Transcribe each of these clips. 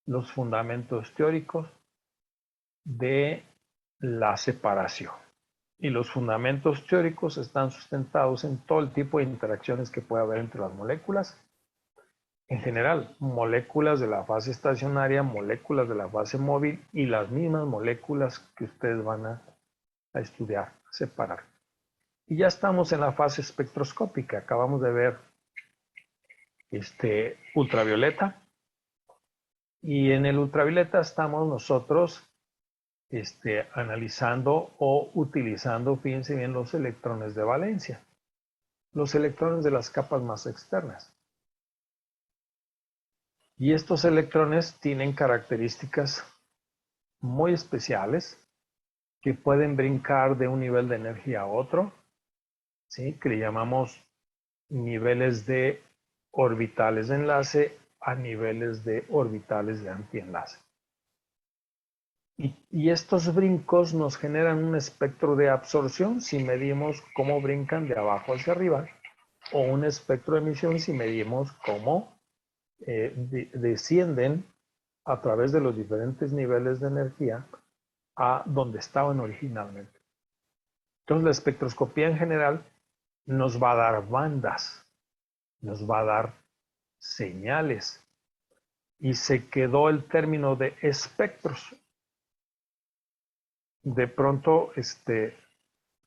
los fundamentos teóricos de la separación. Y los fundamentos teóricos están sustentados en todo el tipo de interacciones que puede haber entre las moléculas. En general, moléculas de la fase estacionaria, moléculas de la fase móvil y las mismas moléculas que ustedes van a estudiar, a separar. Y ya estamos en la fase espectroscópica. Acabamos de ver ultravioleta. Y en el ultravioleta estamos nosotros analizando o utilizando, fíjense bien, los electrones de valencia. Los electrones de las capas más externas. Y estos electrones tienen características muy especiales que pueden brincar de un nivel de energía a otro, ¿sí? Que le llamamos niveles de orbitales de enlace a niveles de orbitales de antienlace. Y estos brincos nos generan un espectro de absorción si medimos cómo brincan de abajo hacia arriba, o un espectro de emisión si medimos cómo descienden a través de los diferentes niveles de energía a donde estaban originalmente. Entonces la espectroscopía en general nos va a dar bandas, nos va a dar señales, y se quedó el término de espectros. De pronto,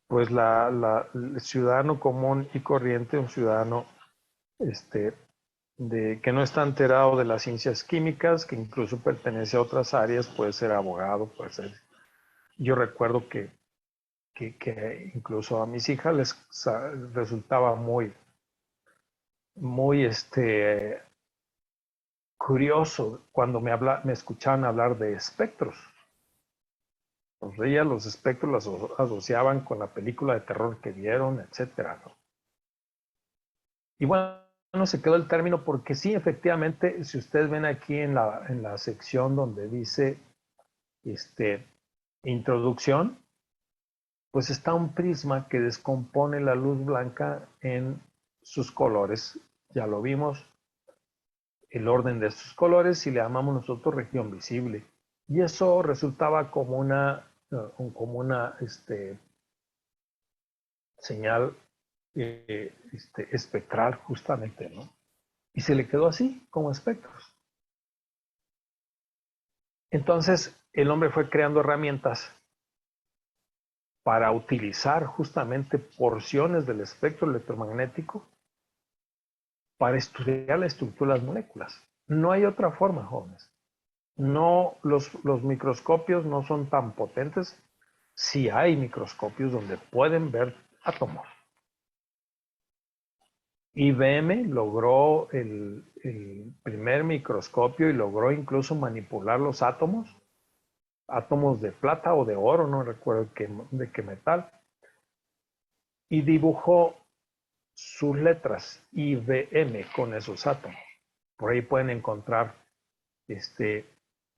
pues el ciudadano común y corriente, un ciudadano que no está enterado de las ciencias químicas, que incluso pertenece a otras áreas, puede ser abogado, puede ser. Yo recuerdo que incluso a mis hijas les resultaba muy curioso cuando me escuchaban hablar de espectros. Los espectros los asociaban con la película de terror que vieron, etcétera, ¿no? Y bueno, se quedó el término porque sí, efectivamente, si ustedes ven aquí en la sección donde dice introducción, pues está un prisma que descompone la luz blanca en sus colores. Ya lo vimos, el orden de estos colores, y le llamamos nosotros región visible. Y eso resultaba como una señal espectral, justamente, ¿no? Y se le quedó así, como espectros. Entonces, el hombre fue creando herramientas para utilizar justamente porciones del espectro electromagnético para estudiar la estructura de las moléculas. No hay otra forma, jóvenes. No, los microscopios no son tan potentes. Sí hay microscopios donde pueden ver átomos. IBM logró el primer microscopio y logró incluso manipular los átomos de plata o de oro, no recuerdo de qué metal, y dibujó sus letras IBM con esos átomos. Por ahí pueden encontrar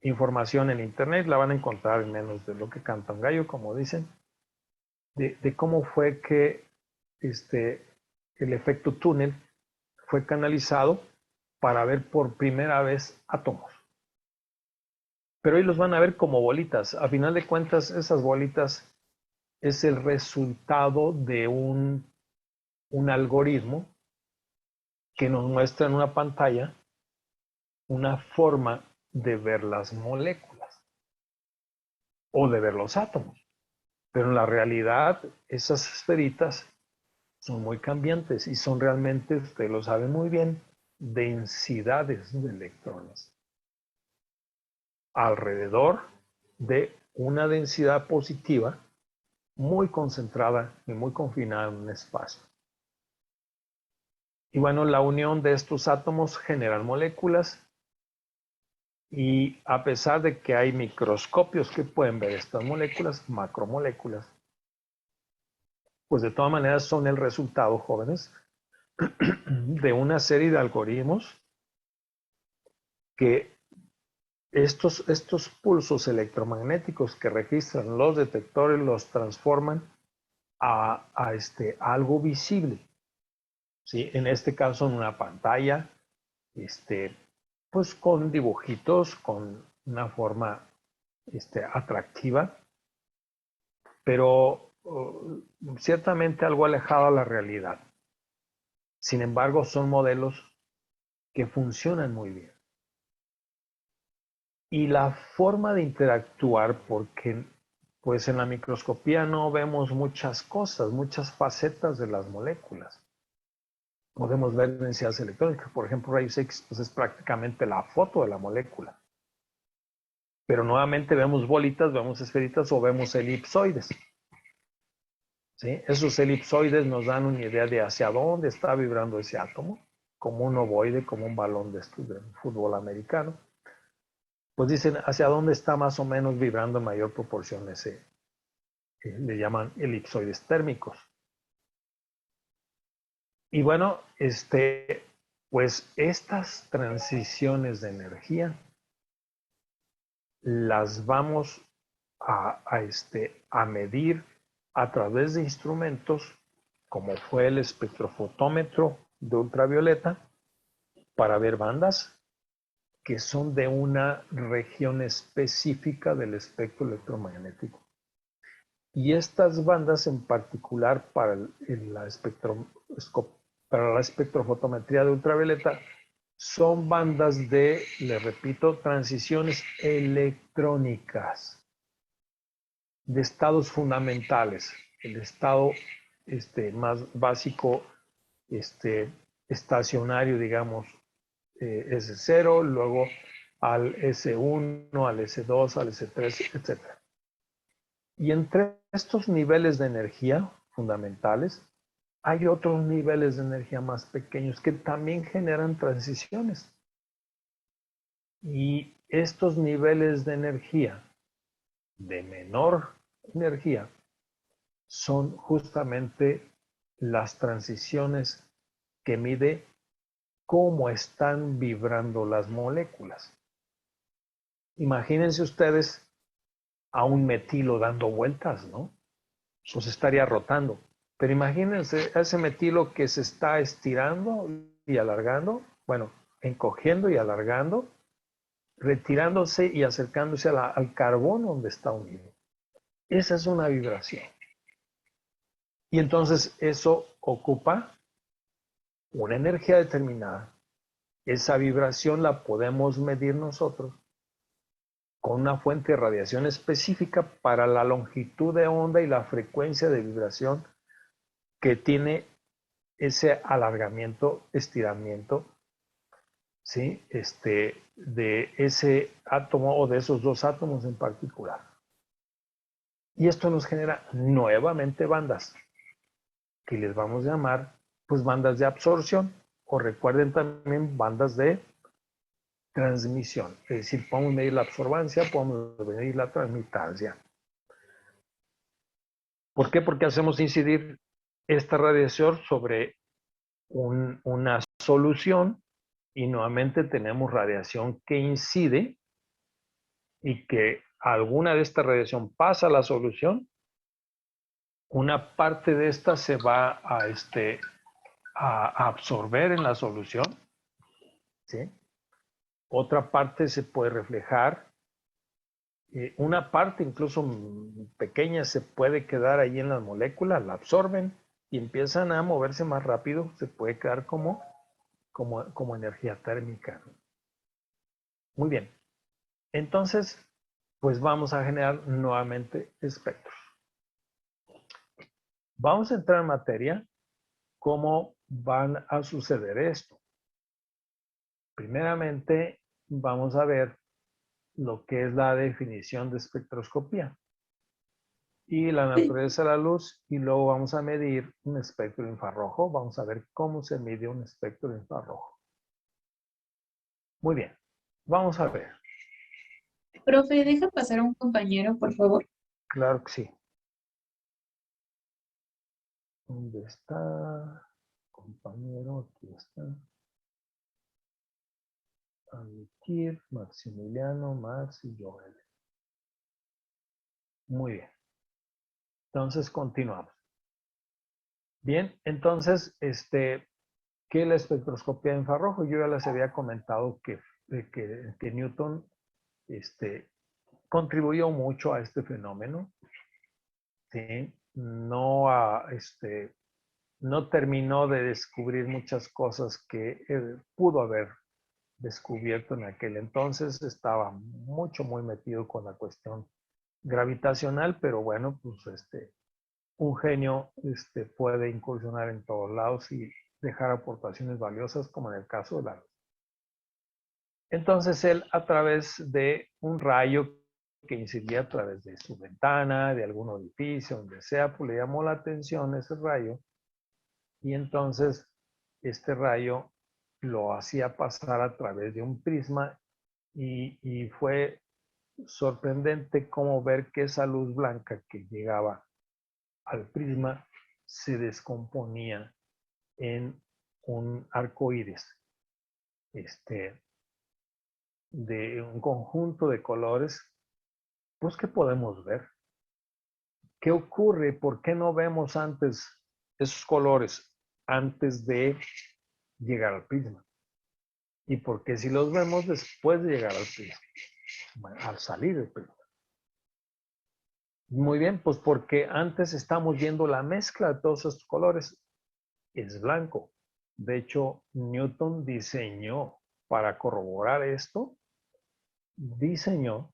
información en internet, la van a encontrar en menos de lo que canta un gallo, como dicen, de cómo fue que el efecto túnel fue canalizado para ver por primera vez átomos. Pero hoy los van a ver como bolitas. A final de cuentas, esas bolitas es el resultado de un algoritmo que nos muestra en una pantalla una forma de ver las moléculas o de ver los átomos. Pero en la realidad, esas esferitas son muy cambiantes y son realmente, usted lo sabe muy bien, densidades de electrones alrededor de una densidad positiva muy concentrada y muy confinada en un espacio. Y bueno, la unión de estos átomos generan moléculas, y a pesar de que hay microscopios que pueden ver estas moléculas, macromoléculas, pues de todas maneras son el resultado, jóvenes, de una serie de algoritmos que estos pulsos electromagnéticos que registran los detectores los transforman a algo visible, ¿sí? En este caso en una pantalla, pues con dibujitos, con una forma atractiva, pero ciertamente algo alejado a la realidad. Sin embargo, son modelos que funcionan muy bien. Y la forma de interactuar, porque pues en la microscopía no vemos muchas cosas, muchas facetas de las moléculas. Podemos ver densidades electrónicas, por ejemplo, rayos X, pues es prácticamente la foto de la molécula. Pero nuevamente vemos bolitas, vemos esferitas o vemos elipsoides. ¿Sí? Esos elipsoides nos dan una idea de hacia dónde está vibrando ese átomo, como un ovoide, como un balón de fútbol americano. Pues dicen hacia dónde está más o menos vibrando en mayor proporción ese, le llaman elipsoides térmicos. Y bueno, pues estas transiciones de energía las vamos a medir a través de instrumentos como fue el espectrofotómetro de ultravioleta para ver bandas que son de una región específica del espectro electromagnético. Y estas bandas en particular para la espectrofotometría de ultravioleta son bandas de, le repito, transiciones electrónicas de estados fundamentales. El estado más básico, estacionario, digamos, S0, luego al S1, al S2, al S3, etc. Y entre estos niveles de energía fundamentales, hay otros niveles de energía más pequeños que también generan transiciones. Y estos niveles de energía, de menor energía, son justamente las transiciones que mide cómo están vibrando las moléculas. Imagínense ustedes a un metilo dando vueltas, ¿no? Pues estaría rotando. Pero imagínense a ese metilo que se está estirando y alargando, bueno, encogiendo y alargando, retirándose y acercándose al carbón donde está unido. Esa es una vibración. Y entonces eso ocupa una energía determinada. Esa vibración la podemos medir nosotros con una fuente de radiación específica para la longitud de onda y la frecuencia de vibración que tiene ese alargamiento, estiramiento, ¿sí? De ese átomo o de esos dos átomos en particular. Y esto nos genera nuevamente bandas, que les vamos a llamar pues bandas de absorción, o recuerden también bandas de transmisión. Es decir, podemos medir la absorbancia, podemos medir la transmitancia. ¿Por qué? Porque hacemos incidir esta radiación sobre una solución y nuevamente tenemos radiación que incide y que alguna de esta radiación pasa a la solución, una parte de esta se va a absorber en la solución, ¿sí? Otra parte se puede reflejar, una parte incluso pequeña se puede quedar ahí en las moléculas, la absorben y empiezan a moverse más rápido, se puede quedar como energía térmica. Muy bien, entonces pues vamos a generar nuevamente espectros. Vamos a entrar en materia, cómo van a suceder esto. Primeramente vamos a ver lo que es la definición de espectroscopía y la naturaleza de la luz, y luego vamos a medir un espectro infrarrojo. Vamos a ver cómo se mide un espectro infrarrojo. Muy bien, vamos a ver. Profe, deja pasar a un compañero, por favor. Claro que sí. ¿Dónde está? Compañero, aquí está. Admitir, Maximiliano, Max y Joel. Muy bien. Entonces continuamos. Bien, entonces, ¿qué es la espectroscopía de infrarrojo? Yo ya les había comentado que que Newton contribuyó mucho a este fenómeno, ¿sí? No terminó de descubrir muchas cosas que pudo haber descubierto en aquel entonces. Estaba muy metido con la cuestión gravitacional, pero bueno, pues un genio puede incursionar en todos lados y dejar aportaciones valiosas, como en el caso de la luz. Entonces él, a través de un rayo que incidía a través de su ventana, de algún edificio, donde sea, pues le llamó la atención ese rayo, y entonces este rayo lo hacía pasar a través de un prisma, y fue sorprendente cómo ver que esa luz blanca que llegaba al prisma se descomponía en un arco iris, de un conjunto de colores, pues que podemos ver. ¿Qué ocurre? ¿Por qué no vemos antes esos colores antes de llegar al prisma? ¿Y por qué si los vemos después de llegar al prisma? Bueno, al salir del prisma. Muy bien, pues porque antes estamos viendo la mezcla de todos estos colores. Es blanco. De hecho, Newton diseñó, para corroborar esto, diseñó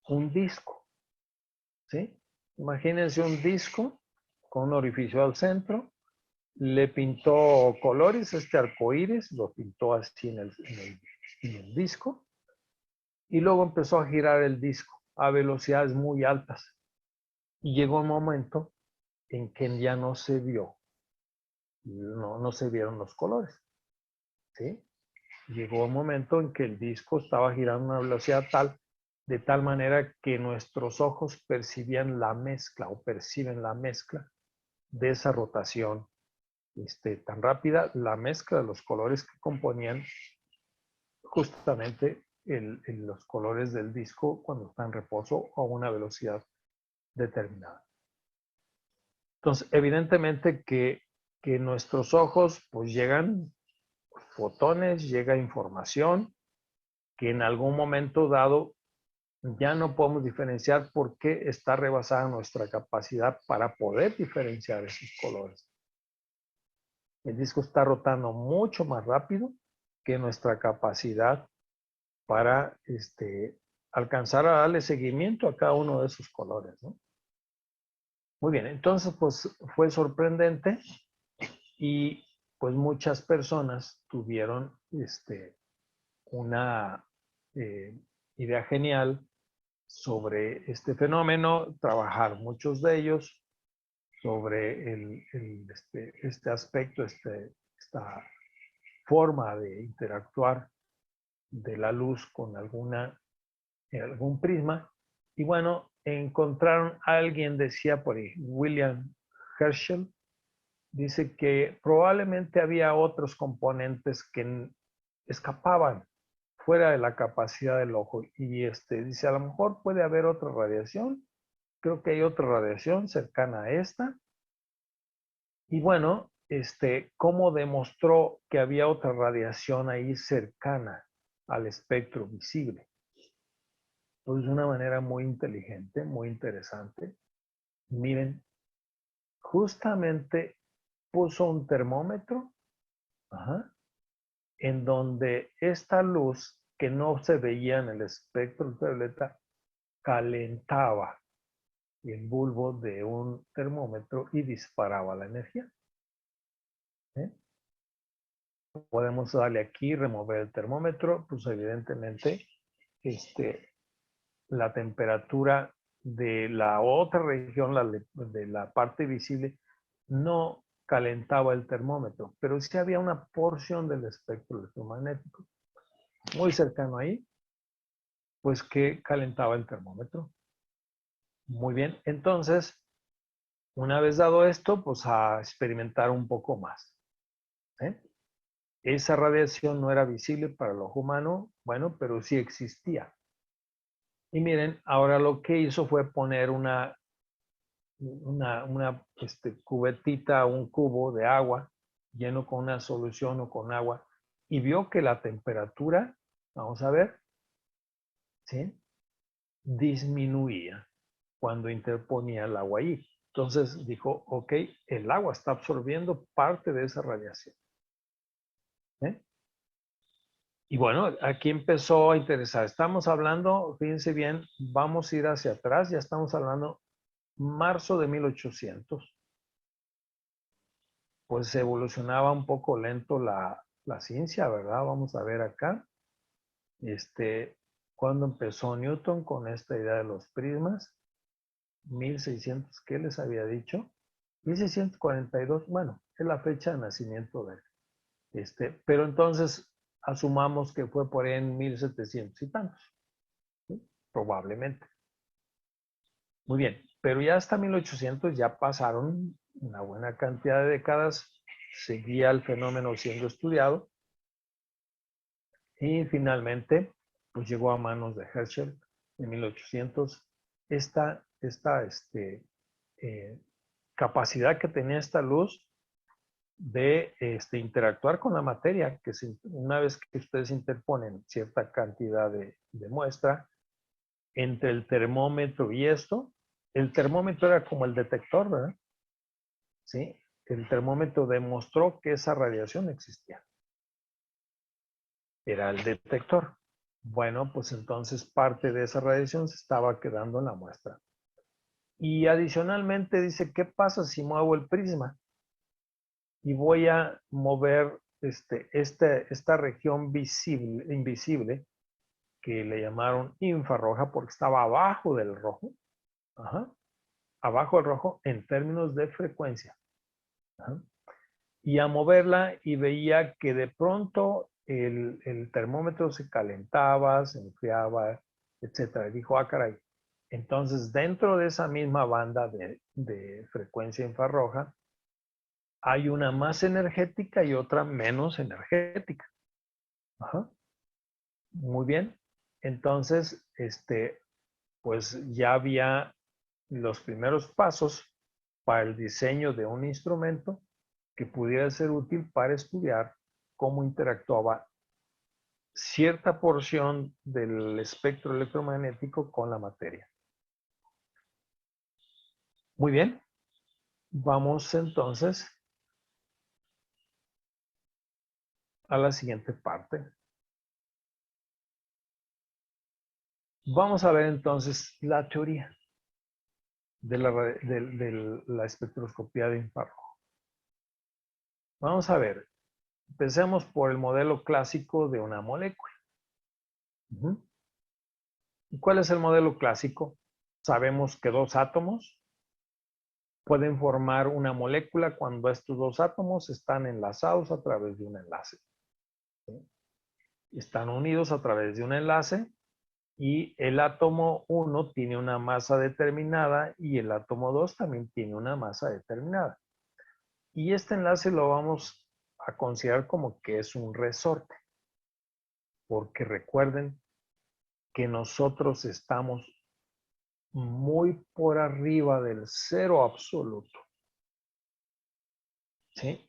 un disco, ¿sí? Imagínense un disco con un orificio al centro, le pintó colores, arco iris, lo pintó así en el disco, y luego empezó a girar el disco a velocidades muy altas. Y llegó un momento en que ya no se vio, no se vieron los colores, ¿sí? Llegó un momento en que el disco estaba girando a una velocidad tal, de tal manera que nuestros ojos percibían la mezcla o perciben la mezcla de esa rotación tan rápida, la mezcla de los colores que componían justamente los colores del disco cuando está en reposo a una velocidad determinada. Entonces, evidentemente que nuestros ojos pues llegan fotones, llega información que en algún momento dado ya no podemos diferenciar porque está rebasada nuestra capacidad para poder diferenciar esos colores. El disco está rotando mucho más rápido que nuestra capacidad para alcanzar a darle seguimiento a cada uno de esos colores, ¿no? Muy bien, entonces pues fue sorprendente, y pues muchas personas tuvieron una idea genial sobre este fenómeno, trabajar muchos de ellos sobre este aspecto, esta forma de interactuar de la luz con algún prisma. Y bueno, encontraron a alguien, decía por ahí, William Herschel, dice que probablemente había otros componentes que escapaban fuera de la capacidad del ojo. Y dice, a lo mejor puede haber otra radiación. Creo que hay otra radiación cercana a esta. Y bueno, ¿cómo demostró que había otra radiación ahí cercana al espectro visible? Pues de una manera muy inteligente, muy interesante. Miren, justamente puso un termómetro, ajá, en donde esta luz que no se veía en el espectro ultravioleta calentaba el bulbo de un termómetro y disparaba la energía. ¿Eh? Podemos darle aquí, remover el termómetro, pues evidentemente la temperatura de la otra región, de la parte visible, no calentaba el termómetro, pero sí había una porción del espectro electromagnético muy cercano ahí, pues que calentaba el termómetro. Muy bien, entonces, una vez dado esto, pues a experimentar un poco más. ¿Eh? Esa radiación no era visible para el ojo humano, bueno, pero sí existía. Y miren, ahora lo que hizo fue poner una cubetita, un cubo de agua lleno con una solución o con agua, y vio que la temperatura Vamos a ver, ¿sí? Disminuía cuando interponía el agua ahí. Entonces dijo, ok, el agua está absorbiendo parte de esa radiación. ¿Eh? Y bueno, aquí empezó a interesar. Estamos hablando, fíjense bien, vamos a ir hacia atrás, ya estamos hablando marzo de 1800. Pues evolucionaba un poco lento la ciencia, ¿verdad? Vamos a ver acá. Cuando empezó Newton con esta idea de los prismas, 1600, ¿qué les había dicho? 1642, bueno, es la fecha de nacimiento de él. Pero entonces asumamos que fue por ahí en 1700 y tantos, ¿sí? Probablemente. Muy bien, pero ya hasta 1800 ya pasaron una buena cantidad de décadas, seguía el fenómeno siendo estudiado y finalmente pues llegó a manos de Herschel en 1800 esta eh, capacidad que tenía esta luz de interactuar con la materia, que una vez que ustedes interponen cierta cantidad de muestra entre el termómetro y esto, el termómetro era como el detector, ¿verdad? ¿Sí? El termómetro demostró que esa radiación existía. Era el detector. Bueno, pues entonces parte de esa radiación se estaba quedando en la muestra. Y adicionalmente dice, ¿qué pasa si muevo el prisma? Y voy a mover esta región visible, invisible, que le llamaron infrarroja porque estaba abajo del rojo, ajá, abajo del rojo en términos de frecuencia. Ajá. Y a moverla y veía que de pronto el termómetro se calentaba, se enfriaba, etcétera. Y dijo, ah, caray. Entonces, dentro de esa misma banda de frecuencia infrarroja, hay una más energética y otra menos energética. Ajá. Muy bien. Entonces, pues ya había los primeros pasos para el diseño de un instrumento que pudiera ser útil para estudiar cómo interactuaba cierta porción del espectro electromagnético con la materia. Muy bien, vamos entonces a la siguiente parte. Vamos a ver entonces la teoría de la espectroscopía de infrarrojo. Vamos a ver, empecemos por el modelo clásico de una molécula. ¿Y cuál es el modelo clásico? Sabemos que dos átomos pueden formar una molécula cuando estos dos átomos están enlazados a través de un enlace. ¿Sí? Están unidos a través de un enlace y el átomo 1 tiene una masa determinada y el átomo 2 también tiene una masa determinada. Y este enlace lo vamos a considerar como que es un resorte, porque recuerden que nosotros estamos muy por arriba del cero absoluto. ¿Sí?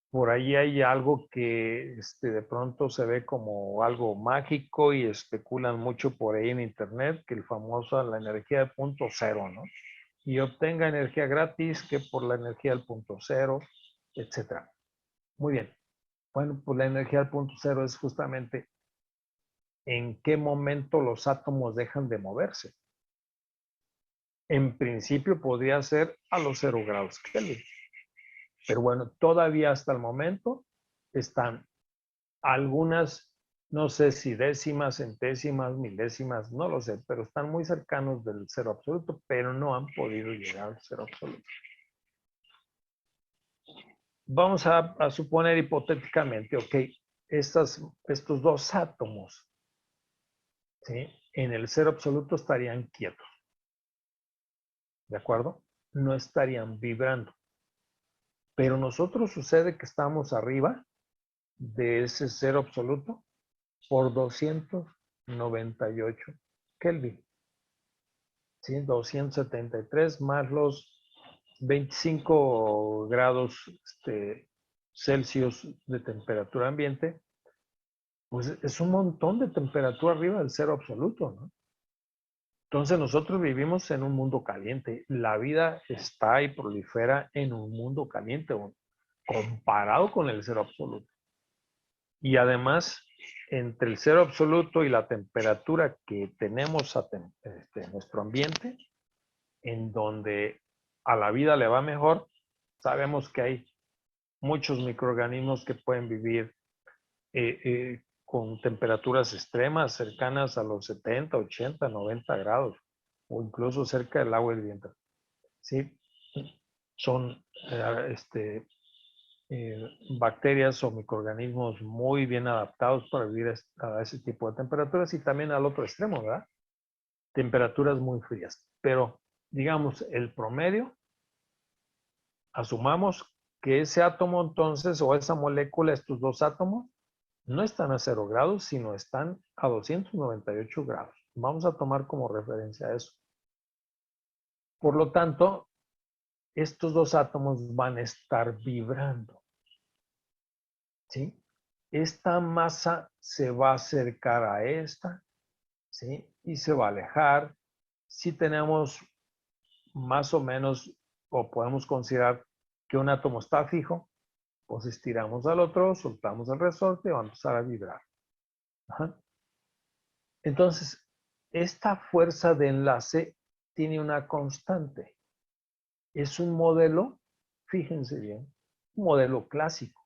Por ahí hay algo que de pronto se ve como algo mágico y especulan mucho por ahí en internet, que el famoso la energía del punto cero, ¿no? Y obtenga energía gratis que por la energía del punto cero, etcétera. Muy bien. Bueno, pues la energía del punto cero es justamente en qué momento los átomos dejan de moverse. En principio podría ser a los 0 grados Kelvin. Pero bueno, todavía hasta el momento están algunas, no sé si décimas, centésimas, milésimas, no lo sé, pero están muy cercanos del cero absoluto, pero no han podido llegar al cero absoluto. Vamos a suponer hipotéticamente, ok, estos dos átomos, ¿sí? En el cero absoluto estarían quietos, ¿de acuerdo? No estarían vibrando. Pero nosotros sucede que estamos arriba de ese cero absoluto por 298 Kelvin. ¿Sí? 273 más los 25 grados Celsius de temperatura ambiente, pues es un montón de temperatura arriba del cero absoluto, ¿no? Entonces nosotros vivimos en un mundo caliente. La vida está y prolifera en un mundo caliente comparado con el cero absoluto. Y además, entre el cero absoluto y la temperatura que tenemos en nuestro ambiente, en donde a la vida le va mejor, sabemos que hay muchos microorganismos que pueden vivir con temperaturas extremas cercanas a los 70, 80, 90 grados o incluso cerca del agua hirviente. ¿Sí? Son bacterias o microorganismos muy bien adaptados para vivir a ese tipo de temperaturas y también al otro extremo, ¿verdad? Temperaturas muy frías. Pero, digamos, el promedio, asumamos que ese átomo entonces o esa molécula, estos dos átomos, no están a 0 grados, sino están a 298 grados. Vamos a tomar como referencia eso. Por lo tanto, estos dos átomos van a estar vibrando. ¿Sí? Esta masa se va a acercar a esta, ¿sí? Y se va a alejar. Si tenemos más o menos, o podemos considerar que un átomo está fijo, pues estiramos al otro, soltamos el resorte y va a empezar a vibrar. Ajá. Entonces, esta fuerza de enlace tiene una constante. Es un modelo, fíjense bien, un modelo clásico.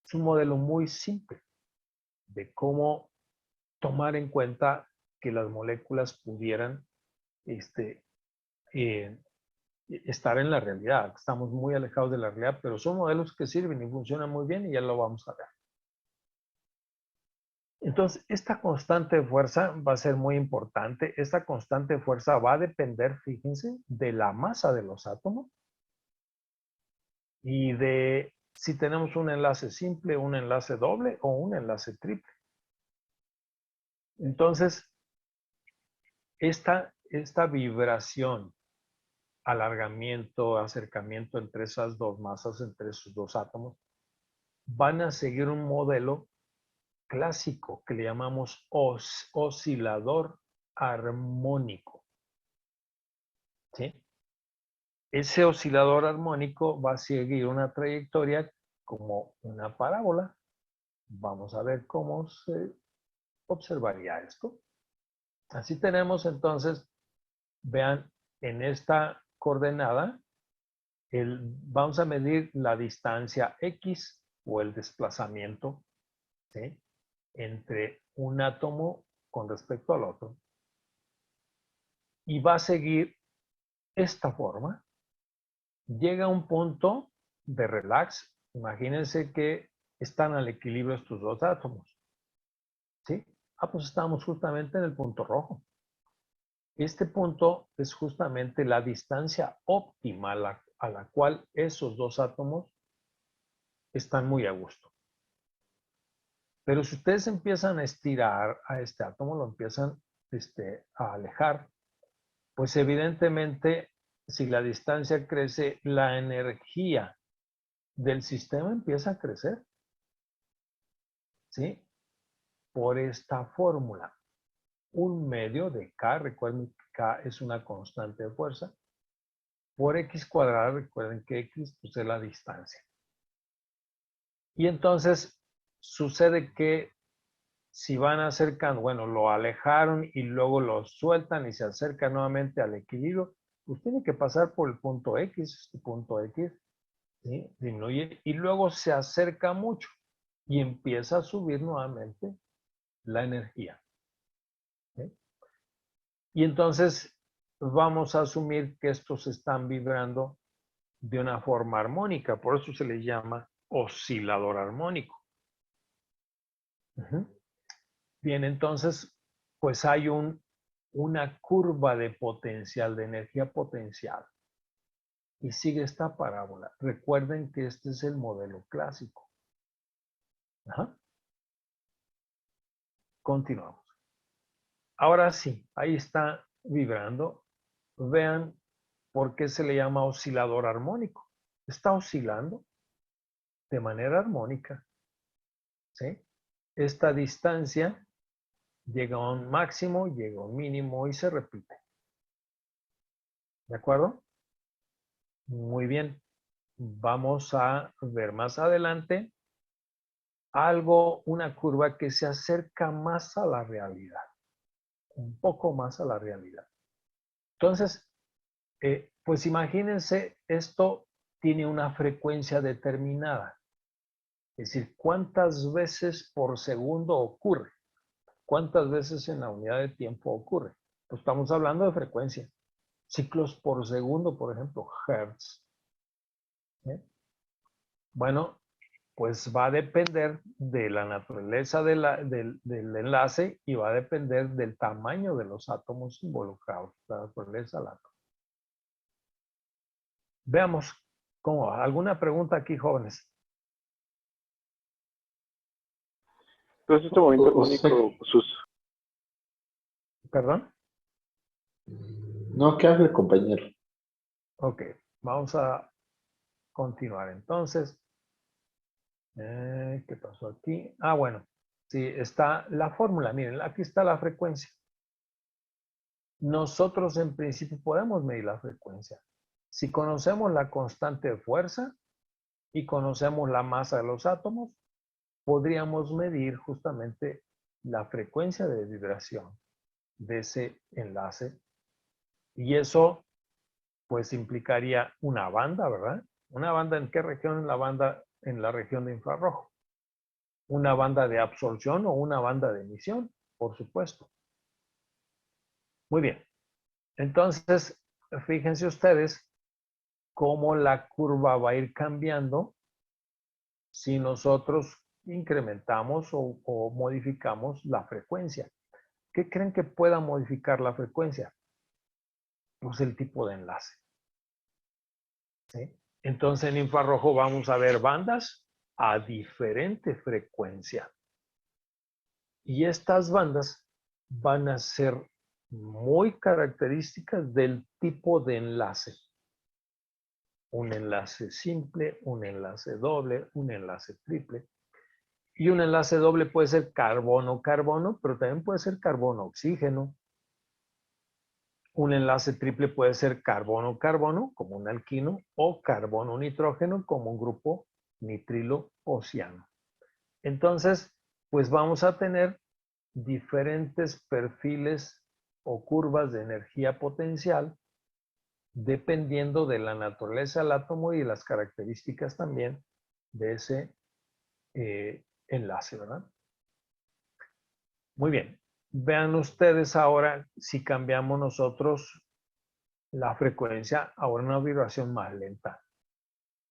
Es un modelo muy simple de cómo tomar en cuenta que las moléculas pudieran este, eh, estar en la realidad. Estamos muy alejados de la realidad, pero son modelos que sirven y funcionan muy bien y ya lo vamos a ver. Entonces, esta constante de fuerza va a ser muy importante. Esta constante de fuerza va a depender, fíjense, de la masa de los átomos y de si tenemos un enlace simple, un enlace doble o un enlace triple. Entonces, esta vibración, alargamiento, acercamiento entre esas dos masas, entre esos dos átomos, van a seguir un modelo clásico que le llamamos oscilador armónico. ¿Sí? Ese oscilador armónico va a seguir una trayectoria como una parábola. Vamos a ver cómo se observaría esto. Así tenemos entonces, vean, en esta coordenada, vamos a medir la distancia X o el desplazamiento, ¿sí?, entre un átomo con respecto al otro. Y va a seguir esta forma. Llega a un punto de relax. Imagínense que están al equilibrio estos dos átomos. ¿Sí? Pues estamos justamente en el punto rojo. Este punto es justamente la distancia óptima a la cual esos dos átomos están muy a gusto. Pero si ustedes empiezan a estirar a este átomo, lo empiezan a alejar, pues evidentemente si la distancia crece, la energía del sistema empieza a crecer. ¿Sí? Por esta fórmula. Un medio de K, recuerden que K es una constante de fuerza, por X cuadrado, recuerden que X pues, es la distancia. Y entonces sucede que si van acercando, bueno, lo alejaron y luego lo sueltan y se acercan nuevamente al equilibrio, pues tiene que pasar por el punto X, este punto X, ¿sí? Disminuye y luego se acerca mucho y empieza a subir nuevamente la energía. ¿Sí? Y entonces vamos a asumir que estos están vibrando de una forma armónica, por eso se les llama oscilador armónico. Bien, entonces, pues hay una curva de potencial, de energía potencial, y sigue esta parábola. Recuerden que este es el modelo clásico. Ajá. Continuamos. Ahora sí, ahí está vibrando. Vean por qué se le llama oscilador armónico. Está oscilando de manera armónica, ¿sí? esta distancia llega a un máximo, llega a un mínimo y se repite. ¿De acuerdo? Muy bien. Vamos a ver más adelante una curva que se acerca más a la realidad, un poco más a la realidad. Entonces, pues imagínense, esto tiene una frecuencia determinada, es decir, cuántas veces por segundo ocurre, cuántas veces en la unidad de tiempo ocurre. Pues estamos hablando de frecuencia, ciclos por segundo, por ejemplo, hertz. ¿Eh? Bueno, pues va a depender de la naturaleza del enlace y va a depender del tamaño de los átomos involucrados, la naturaleza del átomo. Veamos cómo va. ¿Alguna pregunta aquí, jóvenes? Entonces, este movimiento O sea, armónico, sus... ¿Perdón? no, ¿qué hace el compañero? Ok, vamos a continuar entonces. ¿Qué pasó aquí? Ah, bueno, sí, está la fórmula. Miren, aquí está la frecuencia. Nosotros en principio podemos medir la frecuencia. Si conocemos la constante de fuerza y conocemos la masa de los átomos, podríamos medir justamente la frecuencia de vibración de ese enlace. Y eso pues implicaría una banda, ¿verdad? ¿Una banda en qué región? La banda en la región de infrarrojo. Una banda de absorción o una banda de emisión, por supuesto. Muy bien. Entonces, fíjense ustedes cómo la curva va a ir cambiando si nosotros incrementamos o modificamos la frecuencia. ¿Qué creen que pueda modificar la frecuencia? Pues el tipo de enlace. ¿Sí? Entonces en infrarrojo vamos a ver bandas a diferente frecuencia. Y estas bandas van a ser muy características del tipo de enlace. Un enlace simple, un enlace doble, un enlace triple. Y un enlace doble puede ser carbono-carbono, pero también puede ser carbono-oxígeno. Un enlace triple puede ser carbono-carbono, como un alquino, o carbono-nitrógeno, como un grupo nitrilo-oceano. Entonces, pues vamos a tener diferentes perfiles o curvas de energía potencial dependiendo de la naturaleza del átomo y de las características también de ese enlace, ¿verdad? Muy bien. Vean ustedes ahora si cambiamos nosotros la frecuencia a una vibración más lenta.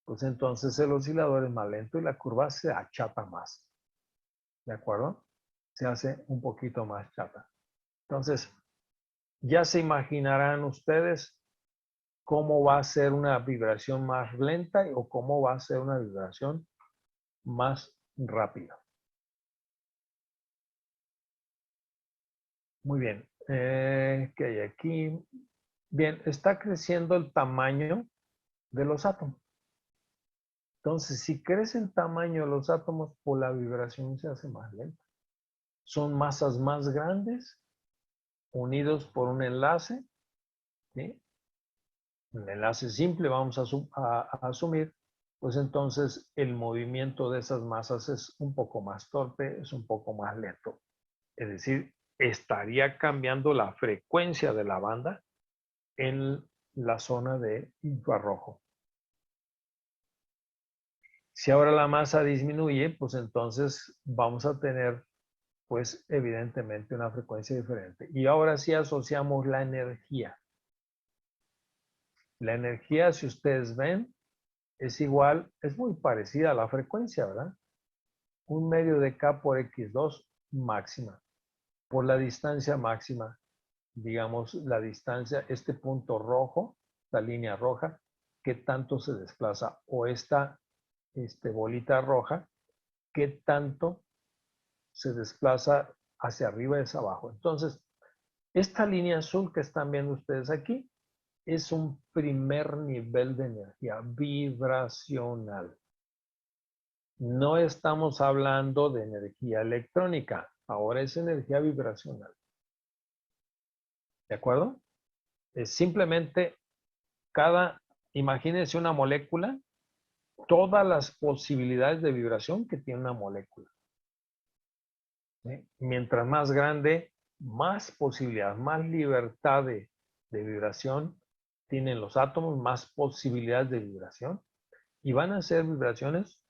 Pues entonces el oscilador es más lento y la curva se achata más. ¿De acuerdo? Se hace un poquito más chata. Entonces, ya se imaginarán ustedes cómo va a ser una vibración más lenta o cómo va a ser una vibración más rápida. Muy bien. ¿Qué hay aquí? Bien, está creciendo el tamaño de los átomos. Entonces, si crece el tamaño de los átomos, pues la vibración se hace más lenta. Son masas más grandes unidos por un enlace, ¿sí? Un enlace simple vamos a asumir, pues entonces el movimiento de esas masas es un poco más torpe, es un poco más lento. Es decir, estaría cambiando la frecuencia de la banda en la zona de infrarrojo. Si ahora la masa disminuye, pues entonces vamos a tener, pues evidentemente una frecuencia diferente. Y ahora sí asociamos la energía. La energía, si ustedes ven, es igual, es muy parecida a la frecuencia, ¿verdad? Un medio de K por X2 máxima. Por la distancia máxima, digamos, la distancia, este punto rojo, la línea roja, ¿qué tanto se desplaza? O esta bolita roja, ¿qué tanto se desplaza hacia arriba y hacia abajo? Entonces, esta línea azul que están viendo ustedes aquí es un primer nivel de energía vibracional. No estamos hablando de energía electrónica, ahora es energía vibracional. ¿De acuerdo? Es simplemente imagínense una molécula, todas las posibilidades de vibración que tiene una molécula. ¿Sí? Mientras más grande, más posibilidad, más libertad de vibración tienen los átomos, más posibilidades de vibración. Y van a ser vibraciones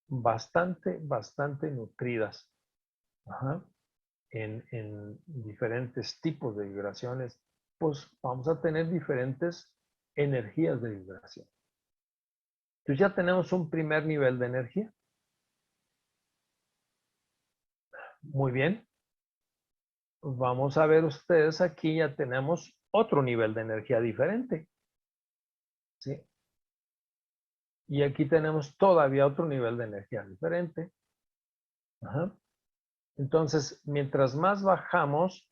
bastante nutridas. Ajá. En diferentes tipos de vibraciones, pues vamos a tener diferentes energías de vibración. Entonces ya tenemos un primer nivel de energía. Muy bien. Vamos a ver ustedes aquí ya tenemos otro nivel de energía diferente. ¿Sí? Y aquí tenemos todavía otro nivel de energía diferente. Ajá. Entonces, mientras más bajamos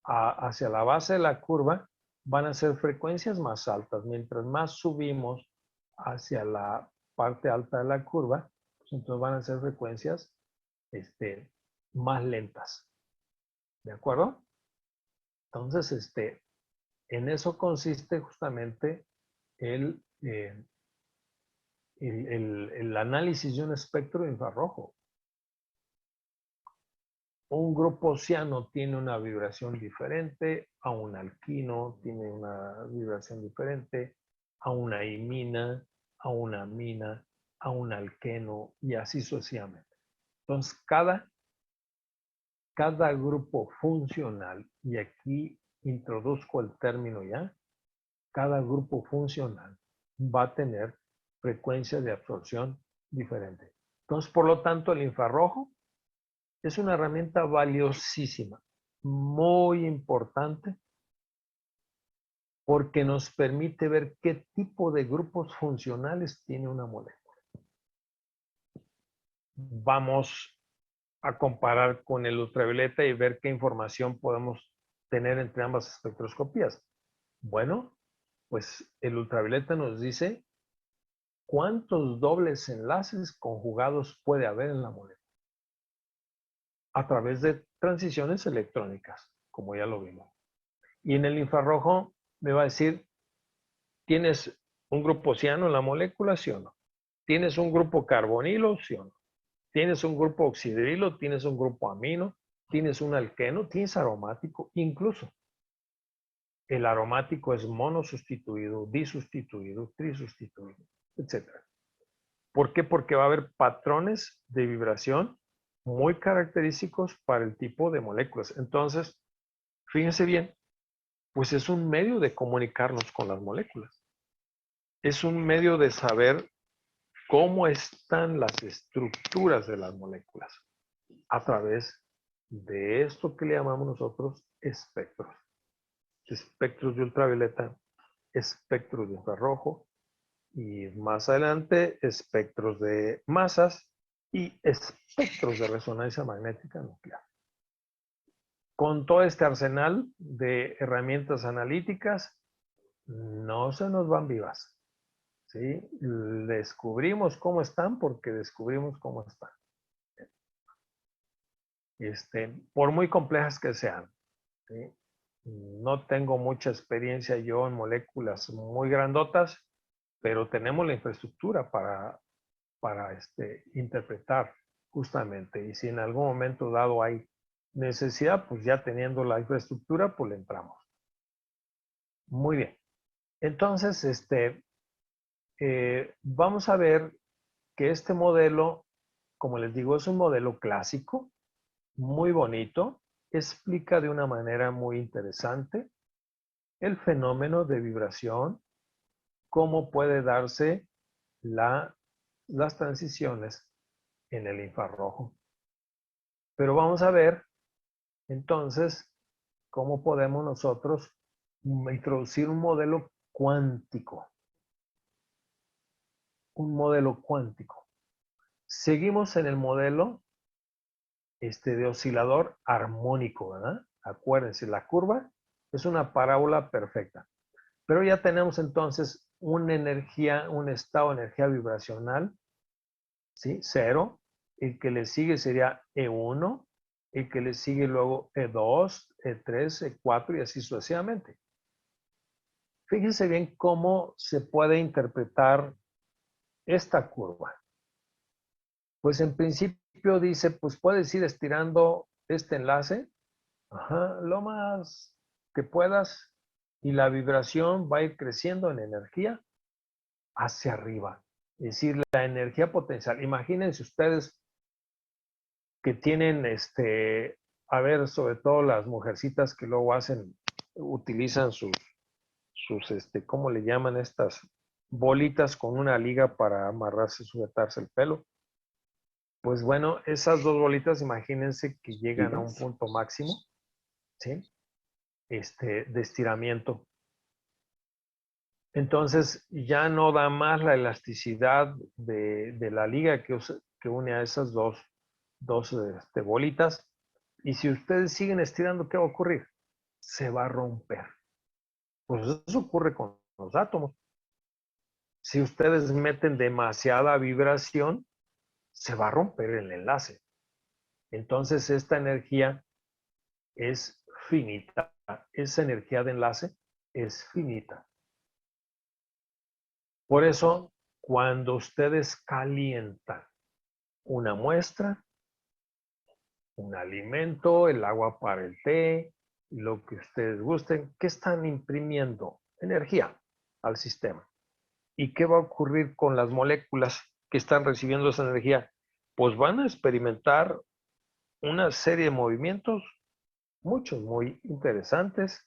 hacia la base de la curva, van a ser frecuencias más altas. Mientras más subimos hacia la parte alta de la curva, pues entonces van a ser frecuencias más lentas. ¿De acuerdo? Entonces, en eso consiste justamente el, el análisis de un espectro infrarrojo. Un grupo ciano tiene una vibración diferente, a un alquino tiene una vibración diferente, a una imina, a una amina, a un alqueno y así sucesivamente. Entonces, cada grupo funcional, y aquí introduzco el término ya, cada grupo funcional va a tener frecuencia de absorción diferente. Entonces, por lo tanto, el infrarrojo es una herramienta valiosísima, muy importante, porque nos permite ver qué tipo de grupos funcionales tiene una molécula. Vamos a comparar con el ultravioleta y ver qué información podemos tener entre ambas espectroscopías. Bueno, pues el ultravioleta nos dice cuántos dobles enlaces conjugados puede haber en la molécula a través de transiciones electrónicas, como ya lo vimos. Y en el infrarrojo me va a decir, ¿tienes un grupo ciano en la molécula, sí o no? ¿Tienes un grupo carbonilo, sí o no? ¿Tienes un grupo oxidrilo? ¿Tienes un grupo amino? ¿Tienes un alqueno? ¿Tienes aromático? Incluso el aromático es monosustituido, disustituido, trisustituido, etc. ¿Por qué? Porque va a haber patrones de vibración muy característicos para el tipo de moléculas. Entonces, fíjense bien, pues es un medio de comunicarnos con las moléculas. Es un medio de saber cómo están las estructuras de las moléculas a través de esto que le llamamos nosotros espectros. Espectros de ultravioleta, espectros de infrarrojo y más adelante espectros de masas y espectros de resonancia magnética nuclear. Con todo este arsenal de herramientas analíticas, no se nos van vivas. ¿Sí? Descubrimos cómo están porque descubrimos cómo están. Por muy complejas que sean. ¿Sí? No tengo mucha experiencia yo en moléculas muy grandotas, pero tenemos la infraestructura para interpretar justamente. Y si en algún momento dado hay necesidad, pues ya teniendo la infraestructura, pues le entramos. Muy bien. Entonces, vamos a ver que este modelo, como les digo, es un modelo clásico, muy bonito, explica de una manera muy interesante el fenómeno de vibración, cómo puede darse las transiciones en el infrarrojo. Pero vamos a ver entonces cómo podemos nosotros introducir un modelo cuántico. Un modelo cuántico. Seguimos en el modelo de oscilador armónico, ¿verdad? Acuérdense, la curva es una parábola perfecta. Pero ya tenemos entonces una energía, un estado de energía vibracional ¿sí? 0. El que le sigue sería E1. El que le sigue luego E2, E3, E4 y así sucesivamente. Fíjense bien cómo se puede interpretar esta curva. Pues en principio dice, pues puedes ir estirando este enlace, lo más que puedas, y la vibración va a ir creciendo en energía hacia arriba. Es decir, la energía potencial. Imagínense ustedes que tienen, a ver, sobre todo las mujercitas que luego utilizan sus, ¿cómo le llaman estas bolitas con una liga para amarrarse, sujetarse el pelo? Pues bueno, esas dos bolitas, imagínense que llegan a un punto máximo, ¿sí? De estiramiento. Entonces ya no da más la elasticidad de la liga que une a esas dos bolitas. Y si ustedes siguen estirando, ¿qué va a ocurrir? Se va a romper. Pues eso ocurre con los átomos. Si ustedes meten demasiada vibración, se va a romper el enlace. Entonces esta energía es finita. Esa energía de enlace es finita. Por eso, cuando ustedes calientan una muestra, un alimento, el agua para el té, lo que ustedes gusten, ¿qué están imprimiendo? Energía al sistema. ¿Y qué va a ocurrir con las moléculas que están recibiendo esa energía? Pues van a experimentar una serie de movimientos, muchos muy interesantes,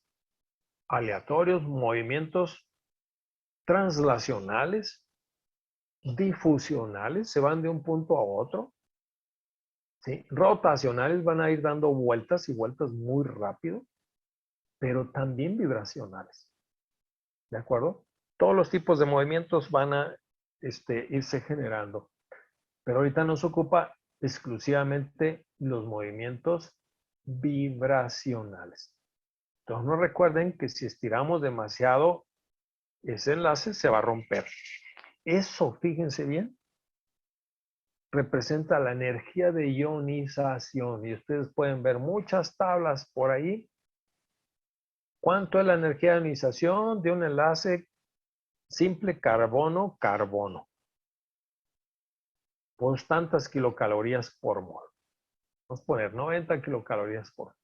aleatorios, movimientos translacionales, difusionales, se van de un punto a otro, ¿sí? Rotacionales, van a ir dando vueltas y vueltas muy rápido, pero también vibracionales, ¿de acuerdo? Todos los tipos de movimientos van a irse generando, pero ahorita nos ocupa exclusivamente los movimientos vibracionales. Entonces no recuerden que si estiramos demasiado ese enlace se va a romper. Eso, fíjense bien, representa la energía de ionización y ustedes pueden ver muchas tablas por ahí. ¿Cuánto es la energía de ionización de un enlace simple carbono-carbono? Pues tantas kilocalorías por mol. Vamos a poner 90 kilocalorías por mol.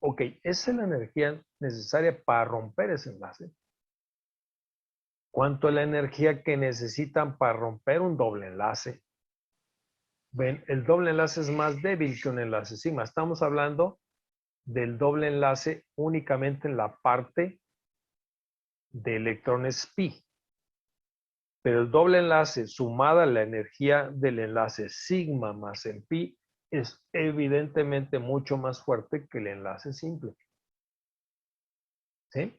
Ok, esa es la energía necesaria para romper ese enlace. ¿Cuánto es la energía que necesitan para romper un doble enlace? Ven, el doble enlace es más débil que un enlace sigma. Estamos hablando del doble enlace únicamente en la parte de electrones pi. Pero el doble enlace sumada a la energía del enlace sigma más el pi es evidentemente mucho más fuerte que el enlace simple. ¿Sí?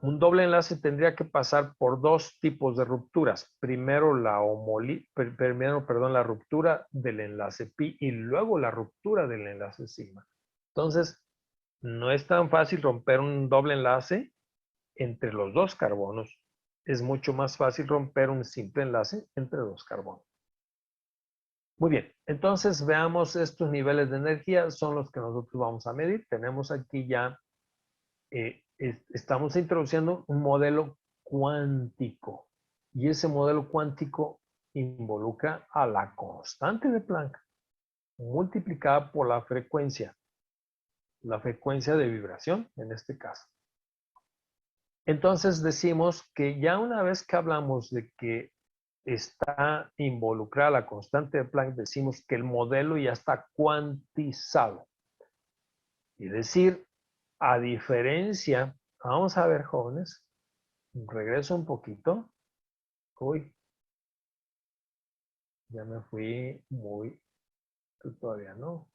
Un doble enlace tendría que pasar por dos tipos de rupturas. Primero la ruptura del enlace pi y luego la ruptura del enlace sigma. Entonces, no es tan fácil romper un doble enlace entre los dos carbonos. Es mucho más fácil romper un simple enlace entre dos carbonos. Muy bien, entonces veamos estos niveles de energía, son los que nosotros vamos a medir. Tenemos aquí ya, estamos introduciendo un modelo cuántico y ese modelo cuántico involucra a la constante de Planck multiplicada por la frecuencia de vibración en este caso. Entonces decimos que ya una vez que hablamos de que está involucrada la constante de Planck, decimos que el modelo ya está cuantizado. Es decir, a diferencia, vamos a ver, jóvenes, regreso un poquito. Uy, ya me fui muy, todavía no.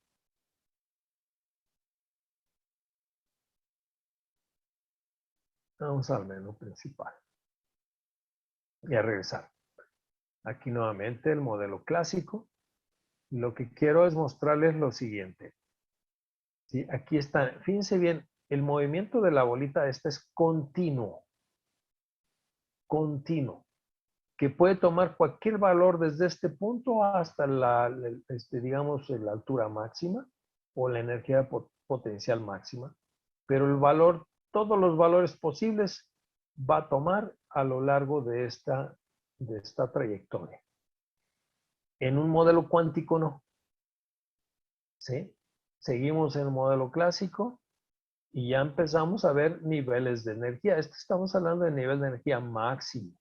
Vamos al menú principal. Y a regresar. Aquí nuevamente el modelo clásico. Lo que quiero es mostrarles lo siguiente. ¿Sí? Aquí está, fíjense bien, el movimiento de la bolita esta es continuo. Continuo. que puede tomar cualquier valor desde este punto hasta digamos, la altura máxima o la energía potencial máxima. Pero el valor, todos los valores posibles va a tomar a lo largo de esta trayectoria. En un modelo cuántico no. ¿Sí? Seguimos en el modelo clásico y ya empezamos a ver niveles de energía. Estamos hablando de nivel de energía máximo.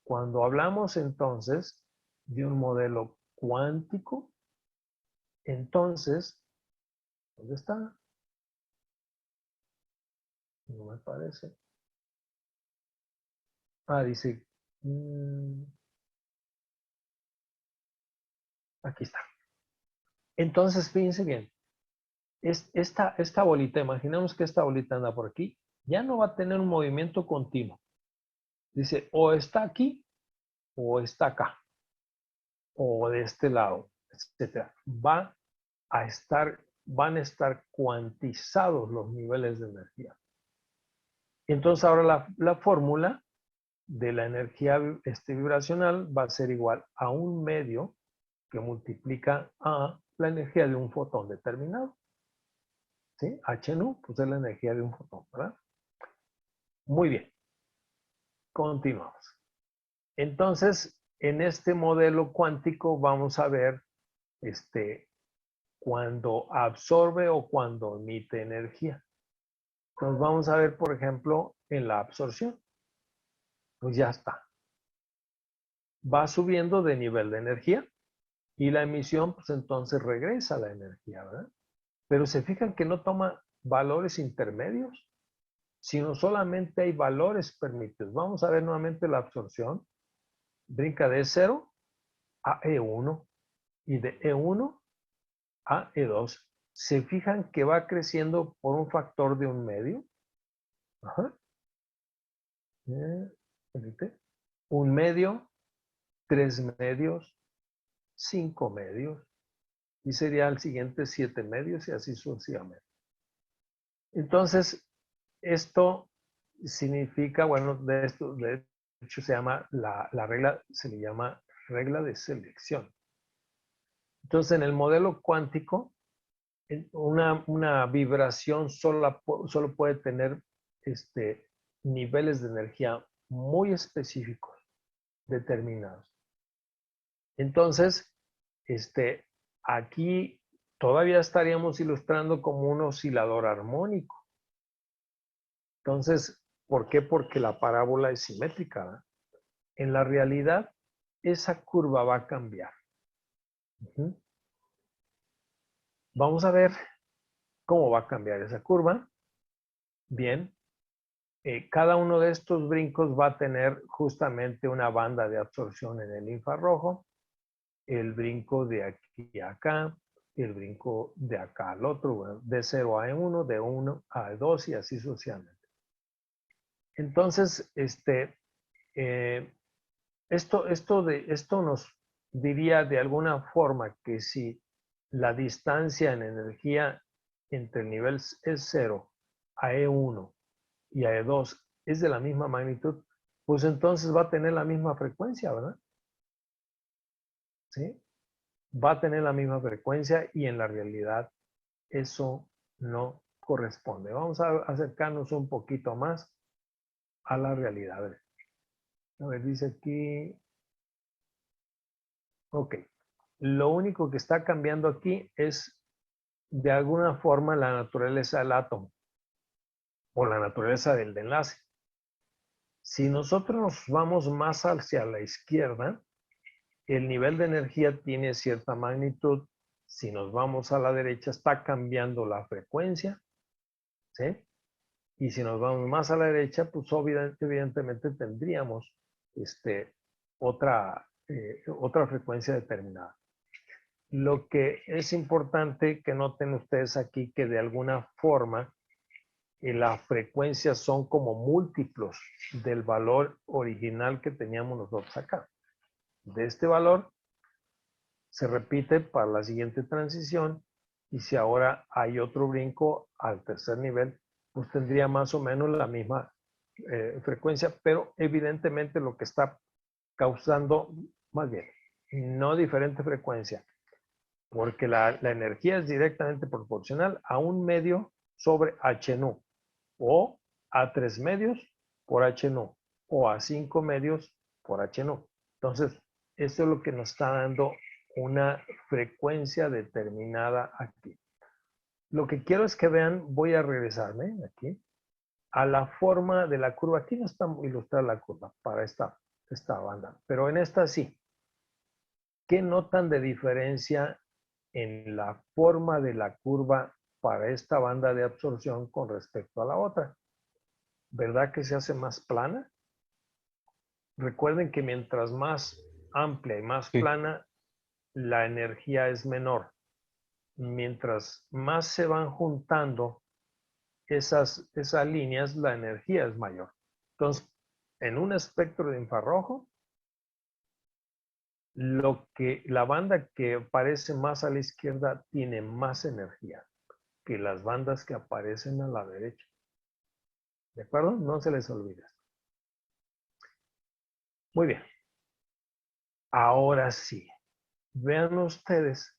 Cuando hablamos entonces de un modelo cuántico, entonces, ¿dónde está? No me parece. Dice, aquí está. Entonces, fíjense bien, esta bolita, imaginemos que esta bolita anda por aquí, ya no va a tener un movimiento continuo. Dice, o está aquí, o está acá, o de este lado, etcétera. Van a estar cuantizados los niveles de energía. Entonces ahora la fórmula de la energía vibracional va a ser igual a un medio que multiplica a la energía de un fotón determinado. ¿Sí? H nu, pues es la energía de un fotón, ¿verdad? Muy bien. Continuamos. Entonces, en este modelo cuántico vamos a ver cuando absorbe o cuando emite energía. Entonces vamos a ver, por ejemplo, en la absorción. Pues ya está. Va subiendo de nivel de energía y la emisión, pues entonces regresa la energía, ¿verdad? Pero se fijan que no toma valores intermedios, sino solamente hay valores permitidos. Vamos a ver nuevamente la absorción. Brinca de E0 a E1 y de E1 a E2. Se fijan que va creciendo por un factor de un medio. Ajá. Un medio, 3 medios, 5 medios, y sería el siguiente 7 medios y así sucesivamente. Entonces, esto significa, bueno, de hecho se llama, la regla se le llama regla de selección. Entonces, en el modelo cuántico, una vibración solo puede tener niveles de energía muy específicos, determinados. Entonces, aquí todavía estaríamos ilustrando como un oscilador armónico. Entonces, ¿por qué? Porque la parábola es simétrica, ¿verdad? En la realidad, esa curva va a cambiar. Vamos a ver cómo va a cambiar esa curva. Bien, cada uno de estos brincos va a tener justamente una banda de absorción en el infrarrojo, el brinco de aquí a acá, el brinco de acá al otro, bueno, de 0 a E1, de 1 a E2 y así sucesivamente. Entonces, esto nos diría de alguna forma que si la distancia en energía entre el nivel E0 a E1 y a E2 es de la misma magnitud, pues entonces va a tener la misma frecuencia, ¿verdad? ¿Sí? Va a tener la misma frecuencia y en la realidad eso no corresponde. Vamos a acercarnos un poquito más a la realidad. A ver, dice aquí, ok, lo único que está cambiando aquí es de alguna forma la naturaleza del átomo o la naturaleza del enlace. Si nosotros nos vamos más hacia la izquierda, el nivel de energía tiene cierta magnitud. Si nos vamos a la derecha, está cambiando la frecuencia, ¿sí? Y si nos vamos más a la derecha, pues evidentemente tendríamos otra frecuencia determinada. Lo que es importante que noten ustedes aquí que de alguna forma las frecuencias son como múltiplos del valor original que teníamos nosotros acá. De este valor se repite para la siguiente transición y si ahora hay otro brinco al tercer nivel, pues tendría más o menos la misma frecuencia, pero evidentemente lo que está causando, más bien, no diferente frecuencia, porque la energía es directamente proporcional a 1 medio sobre h nu, o a 3 medios por h nu, o a 5 medios por h nu. Entonces, esto es lo que nos está dando una frecuencia determinada aquí. Lo que quiero es que vean, voy a regresarme aquí, a la forma de la curva. Aquí no está ilustrada la curva para esta banda, pero en esta sí. ¿Qué notan de diferencia en la forma de la curva para esta banda de absorción con respecto a la otra? ¿Verdad que se hace más plana? Recuerden que mientras más amplia y más Sí. plana, la energía es menor. Mientras más se van juntando esas líneas, la energía es mayor. Entonces, en un espectro de infrarrojo, la banda que aparece más a la izquierda tiene más energía que las bandas que aparecen a la derecha. ¿De acuerdo? No se les olvide. Muy bien. Ahora sí. Vean ustedes,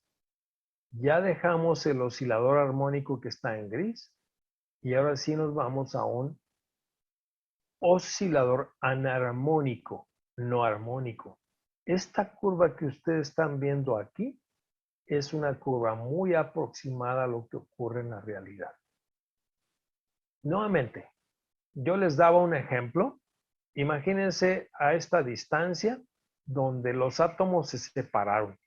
ya dejamos el oscilador armónico que está en gris y ahora sí nos vamos a un oscilador anarmónico, no armónico. Esta curva que ustedes están viendo aquí es una curva muy aproximada a lo que ocurre en la realidad. Nuevamente, yo les daba un ejemplo. Imagínense a esta distancia donde los átomos se separaron.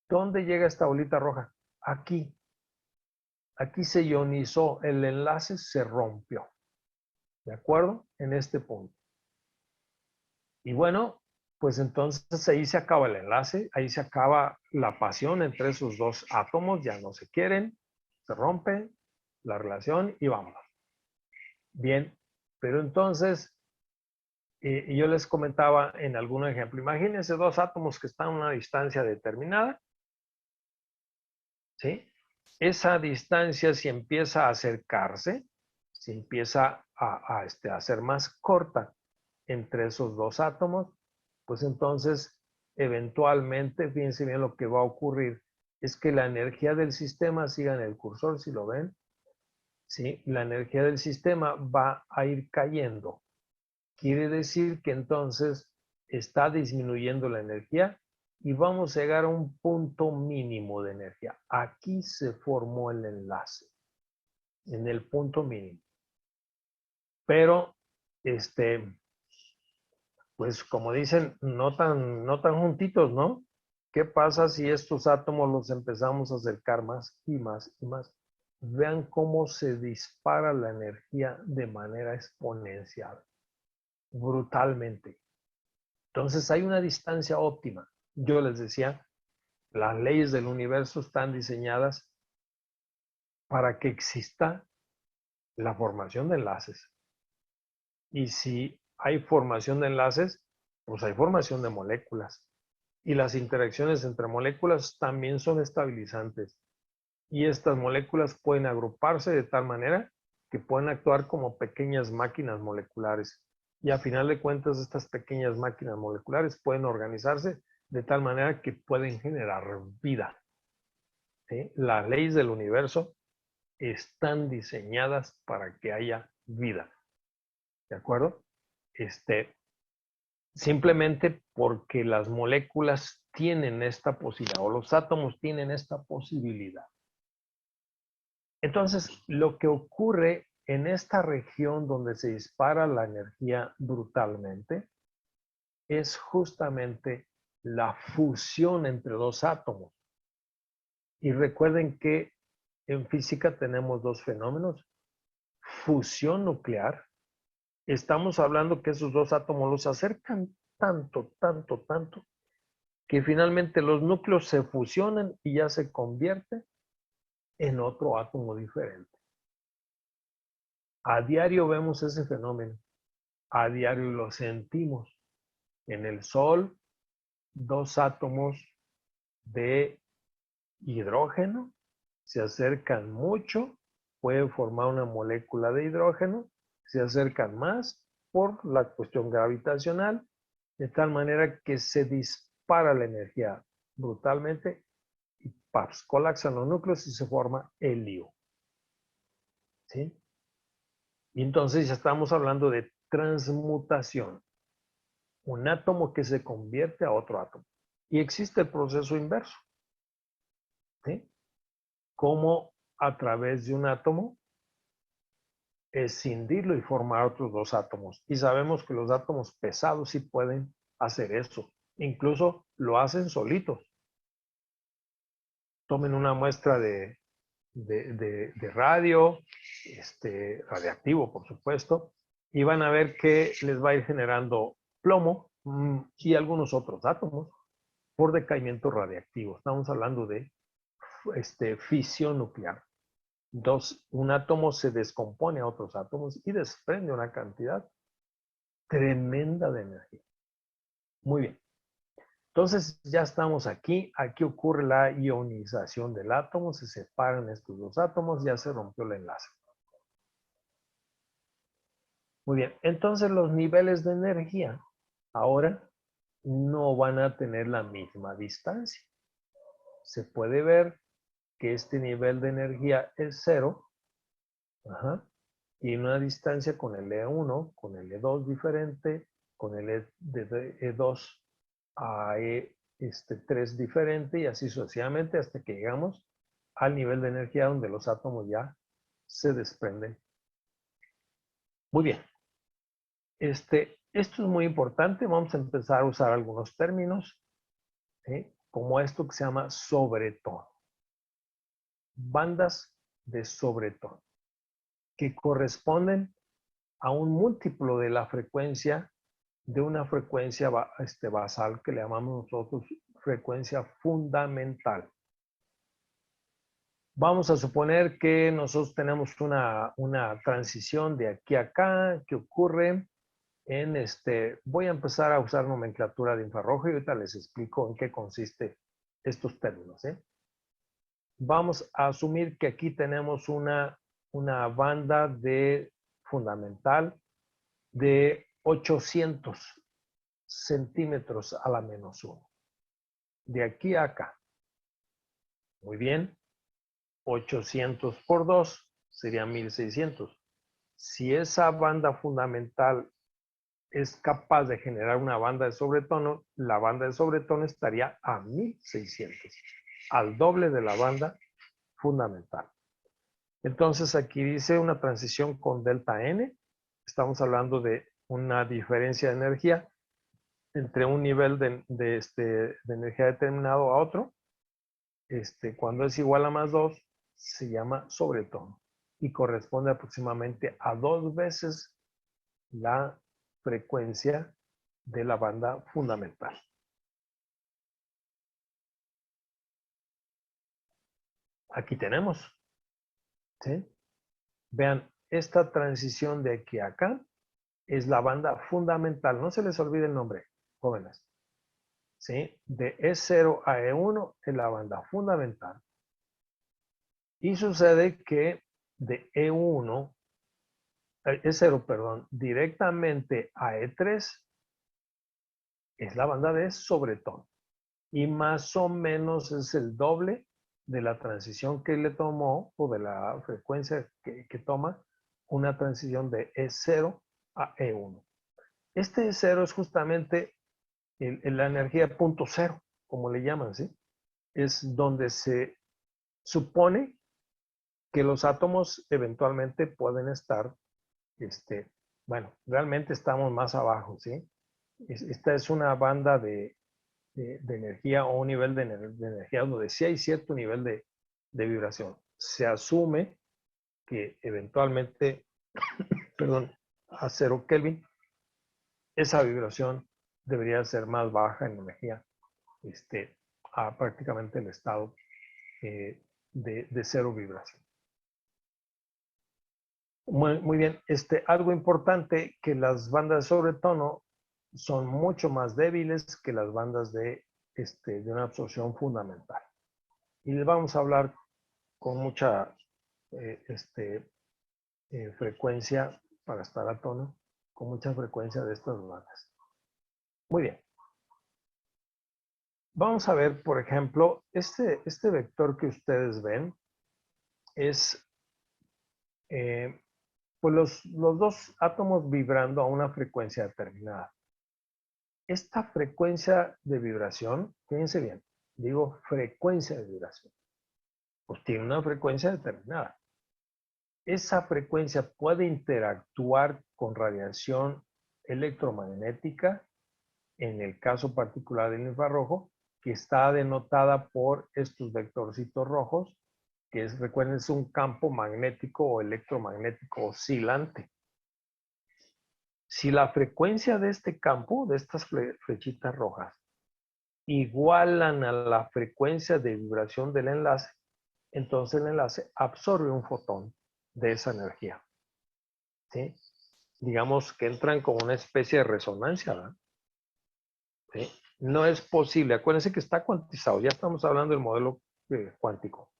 ¿Dónde llega esta bolita roja? Aquí. Aquí se ionizó, el enlace se rompió. ¿De acuerdo? En este punto. Y bueno, pues entonces ahí se acaba el enlace, ahí se acaba la pasión entre esos dos átomos, ya no se quieren, se rompe la relación y vámonos. Bien, pero entonces, yo les comentaba en algún ejemplo, imagínense dos átomos que están a una distancia determinada, ¿sí? Esa distancia si empieza a acercarse, si empieza a ser más corta entre esos dos átomos, pues entonces eventualmente, fíjense bien lo que va a ocurrir, es que la energía del sistema, sigan el cursor si lo ven, ¿sí? La energía del sistema va a ir cayendo. Quiere decir que entonces está disminuyendo la energía y vamos a llegar a un punto mínimo de energía. Aquí se formó el enlace, en el punto mínimo. Pero, pues como dicen, no tan juntitos, ¿no? ¿Qué pasa si estos átomos los empezamos a acercar más y más y más? Vean cómo se dispara la energía de manera exponencial, brutalmente. Entonces hay una distancia óptima. Yo les decía, las leyes del universo están diseñadas para que exista la formación de enlaces. Y si hay formación de enlaces, pues hay formación de moléculas. Y las interacciones entre moléculas también son estabilizantes. Y estas moléculas pueden agruparse de tal manera que pueden actuar como pequeñas máquinas moleculares. Y a final de cuentas, estas pequeñas máquinas moleculares pueden organizarse de tal manera que pueden generar vida. ¿Sí? Las leyes del universo están diseñadas para que haya vida. ¿De acuerdo? Simplemente porque las moléculas tienen esta posibilidad, o los átomos tienen esta posibilidad. Entonces, lo que ocurre en esta región donde se dispara la energía brutalmente es justamente la fusión entre dos átomos. Y recuerden que en física tenemos dos fenómenos: fusión nuclear. Estamos hablando que esos dos átomos los acercan tanto, tanto, tanto, que finalmente los núcleos se fusionan y ya se convierte en otro átomo diferente. A diario vemos ese fenómeno, a diario lo sentimos. En el Sol, dos átomos de hidrógeno se acercan mucho, pueden formar una molécula de hidrógeno, se acercan más por la cuestión gravitacional, de tal manera que se dispara la energía brutalmente y ¡paps! Colapsan los núcleos y se forma helio. ¿Sí? Y entonces ya estamos hablando de transmutación. Un átomo que se convierte a otro átomo. Y existe el proceso inverso. ¿Sí? Como a través de un átomo escindirlo y formar otros dos átomos. Y sabemos que los átomos pesados sí pueden hacer eso. Incluso lo hacen solitos. Tomen una muestra de radio, radiactivo, por supuesto, y van a ver que les va a ir generando plomo y algunos otros átomos por decaimiento radiactivo. Estamos hablando de fisión nuclear. Un átomo se descompone a otros átomos y desprende una cantidad tremenda de energía. Muy bien. Entonces ya estamos aquí. Aquí ocurre la ionización del átomo. Se separan estos dos átomos. Ya se rompió el enlace. Muy bien. Entonces los niveles de energía ahora no van a tener la misma distancia. Se puede ver que este nivel de energía es 0. Ajá. Tiene una distancia con el E1, con el E2 diferente, con el E2 a E3 diferente y así sucesivamente hasta que llegamos al nivel de energía donde los átomos ya se desprenden. Muy bien. Esto es muy importante. Vamos a empezar a usar algunos términos, como esto que se llama sobretono. Bandas de sobretono, que corresponden a un múltiplo de la frecuencia de una frecuencia basal que le llamamos nosotros frecuencia fundamental. Vamos a suponer que nosotros tenemos una transición de aquí a acá que ocurre en voy a empezar a usar nomenclatura de infrarrojo y ahorita les explico en qué consiste estos términos. Vamos a asumir que aquí tenemos una banda de fundamental de 800 centímetros a la -1. De aquí a acá. Muy bien. 800 por 2 sería 1600. Si esa banda fundamental es capaz de generar una banda de sobretono, la banda de sobretono estaría a 1600, al doble de la banda fundamental. Entonces aquí dice una transición con delta N. Estamos hablando de una diferencia de energía entre un nivel de energía determinado a otro. Cuando es igual a +2, se llama sobretono y corresponde aproximadamente a 2 veces la frecuencia de la banda fundamental. Aquí tenemos, ¿sí? Vean, esta transición de aquí a acá es la banda fundamental. No se les olvide el nombre, jóvenes. ¿Sí? De E0 a E1 es la banda fundamental. Y sucede que de E1, E0, perdón, directamente a E3 es la banda de sobretono. Y más o menos es el doble de la transición que le tomó, o de la frecuencia que toma una transición de E0 a E1. Este E0 es justamente la energía punto cero, como le llaman, ¿sí? Es donde se supone que los átomos eventualmente pueden estar, bueno, realmente estamos más abajo, ¿sí? Esta es una banda de energía o un nivel de energía donde sí hay cierto nivel de vibración. Se asume que eventualmente, perdón, a 0 Kelvin, esa vibración debería ser más baja en energía, a prácticamente el estado de cero vibración. Muy bien, algo importante, que las bandas de sobretono son mucho más débiles que las bandas de una absorción fundamental. Y les vamos a hablar con mucha frecuencia, para estar a tono, con mucha frecuencia de estas bandas. Muy bien. Vamos a ver, por ejemplo, este vector que ustedes ven es pues los dos átomos vibrando a una frecuencia determinada. Esta frecuencia de vibración, fíjense bien, digo frecuencia de vibración, pues tiene una frecuencia determinada. Esa frecuencia puede interactuar con radiación electromagnética, en el caso particular del infrarrojo, que está denotada por estos vectorcitos rojos, que es, recuerden, es un campo magnético o electromagnético oscilante. Si la frecuencia de este campo, de estas flechitas rojas, igualan a la frecuencia de vibración del enlace, entonces el enlace absorbe un fotón de esa energía. ¿Sí? Digamos que entran como una especie de resonancia, ¿verdad? ¿Sí? No es posible, acuérdense que está cuantizado, ya estamos hablando del modelo cuántico.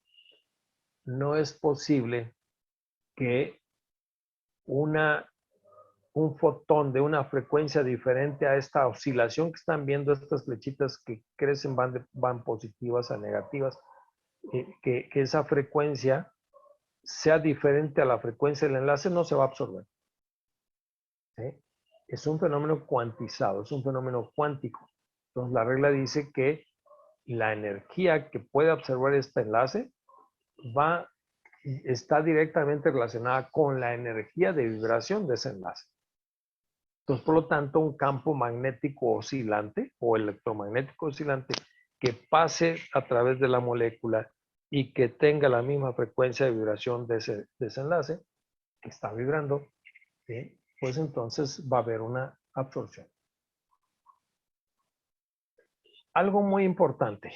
No es posible que un fotón de una frecuencia diferente a esta oscilación que están viendo, estas flechitas que crecen, van positivas a negativas, que esa frecuencia sea diferente a la frecuencia del enlace, no se va a absorber. ¿Sí? Es un fenómeno cuantizado, es un fenómeno cuántico. Entonces la regla dice que la energía que puede absorber este enlace está directamente relacionada con la energía de vibración de ese enlace. Entonces, por lo tanto, un campo magnético oscilante o electromagnético oscilante que pase a través de la molécula y que tenga la misma frecuencia de vibración de ese enlace que está vibrando, ¿sí? Pues entonces va a haber una absorción. Algo muy importante,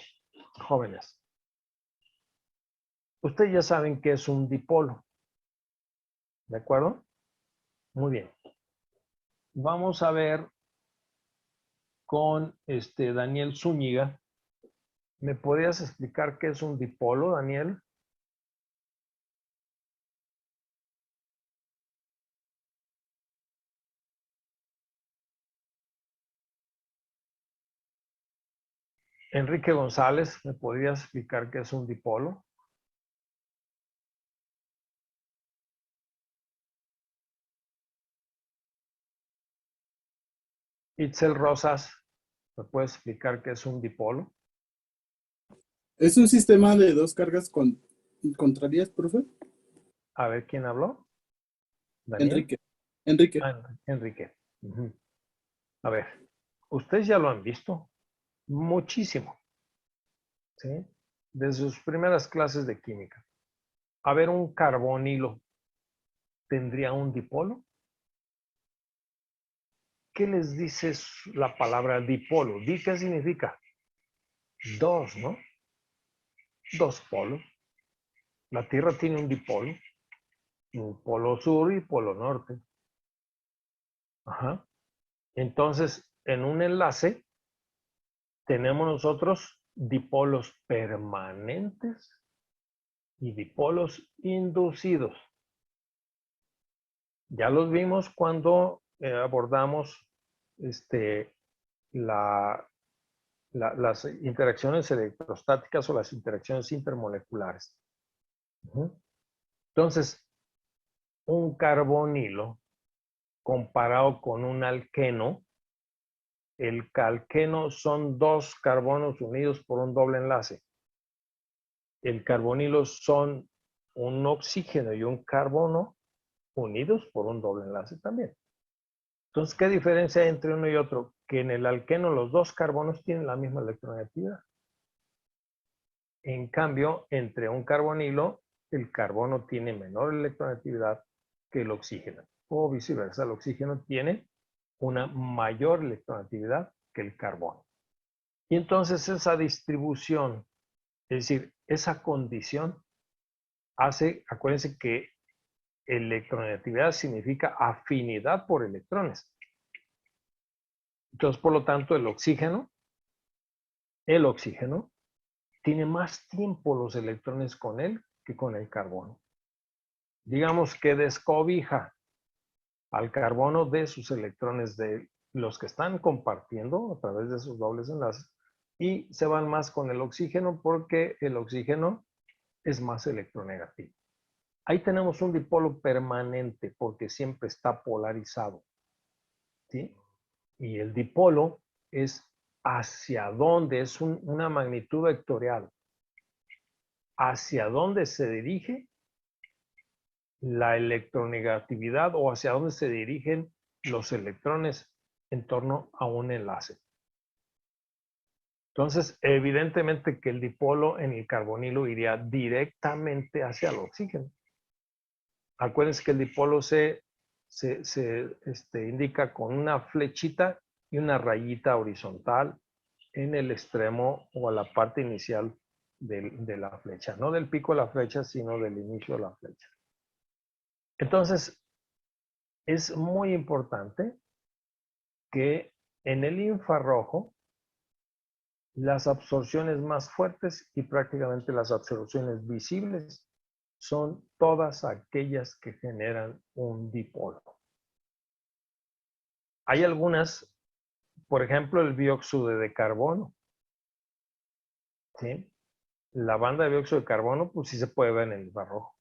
jóvenes. Ustedes ya saben que es un dipolo. ¿De acuerdo? Muy bien. Vamos a ver con Daniel Zúñiga. ¿Me podrías explicar qué es un dipolo, Daniel? Enrique González, ¿me podrías explicar qué es un dipolo? Itzel Rosas, ¿me puedes explicar qué es un dipolo? ¿Es un sistema de dos cargas contrarias, profe? A ver, ¿quién habló? ¿Daniel? Enrique. Enrique. Enrique. Uh-huh. A ver, ustedes ya lo han visto muchísimo, ¿sí? Desde sus primeras clases de química. A ver, un carbonilo, ¿tendría un dipolo? ¿Qué les dice la palabra dipolo? ¿Di qué significa? Dos, ¿no? Dos polos. La Tierra tiene un dipolo, un polo sur y polo norte. Ajá. Entonces, en un enlace tenemos nosotros dipolos permanentes y dipolos inducidos. Ya los vimos cuando abordamos las interacciones electrostáticas o las interacciones intermoleculares. Entonces, un carbonilo comparado con un alqueno, el alqueno son dos carbonos unidos por un doble enlace. El carbonilo son un oxígeno y un carbono unidos por un doble enlace también. Entonces, ¿qué diferencia hay entre uno y otro? Que en el alqueno los dos carbonos tienen la misma electronegatividad. En cambio, entre un carbonilo, el carbono tiene menor electronegatividad que el oxígeno. O viceversa, el oxígeno tiene una mayor electronegatividad que el carbono. Y entonces esa distribución, es decir, esa condición hace, acuérdense que electronegatividad significa afinidad por electrones. Entonces, por lo tanto, el oxígeno tiene más tiempo los electrones con él que con el carbono. Digamos que descobija al carbono de sus electrones los que están compartiendo a través de esos dobles enlaces, y se van más con el oxígeno porque el oxígeno es más electronegativo. Ahí tenemos un dipolo permanente porque siempre está polarizado, ¿sí? Y el dipolo es hacia dónde, es una magnitud vectorial, hacia dónde se dirige la electronegatividad o hacia dónde se dirigen los electrones en torno a un enlace. Entonces, evidentemente que el dipolo en el carbonilo iría directamente hacia el oxígeno. Acuérdense que el dipolo se indica con una flechita y una rayita horizontal en el extremo o a la parte inicial de la flecha. No del pico de la flecha, sino del inicio de la flecha. Entonces, es muy importante que en el infrarrojo las absorciones más fuertes y prácticamente las absorciones visibles son todas aquellas que generan un dipolo. Hay algunas, por ejemplo, el dióxido de carbono, ¿sí? La banda de dióxido de carbono, pues sí se puede ver en el infrarrojo.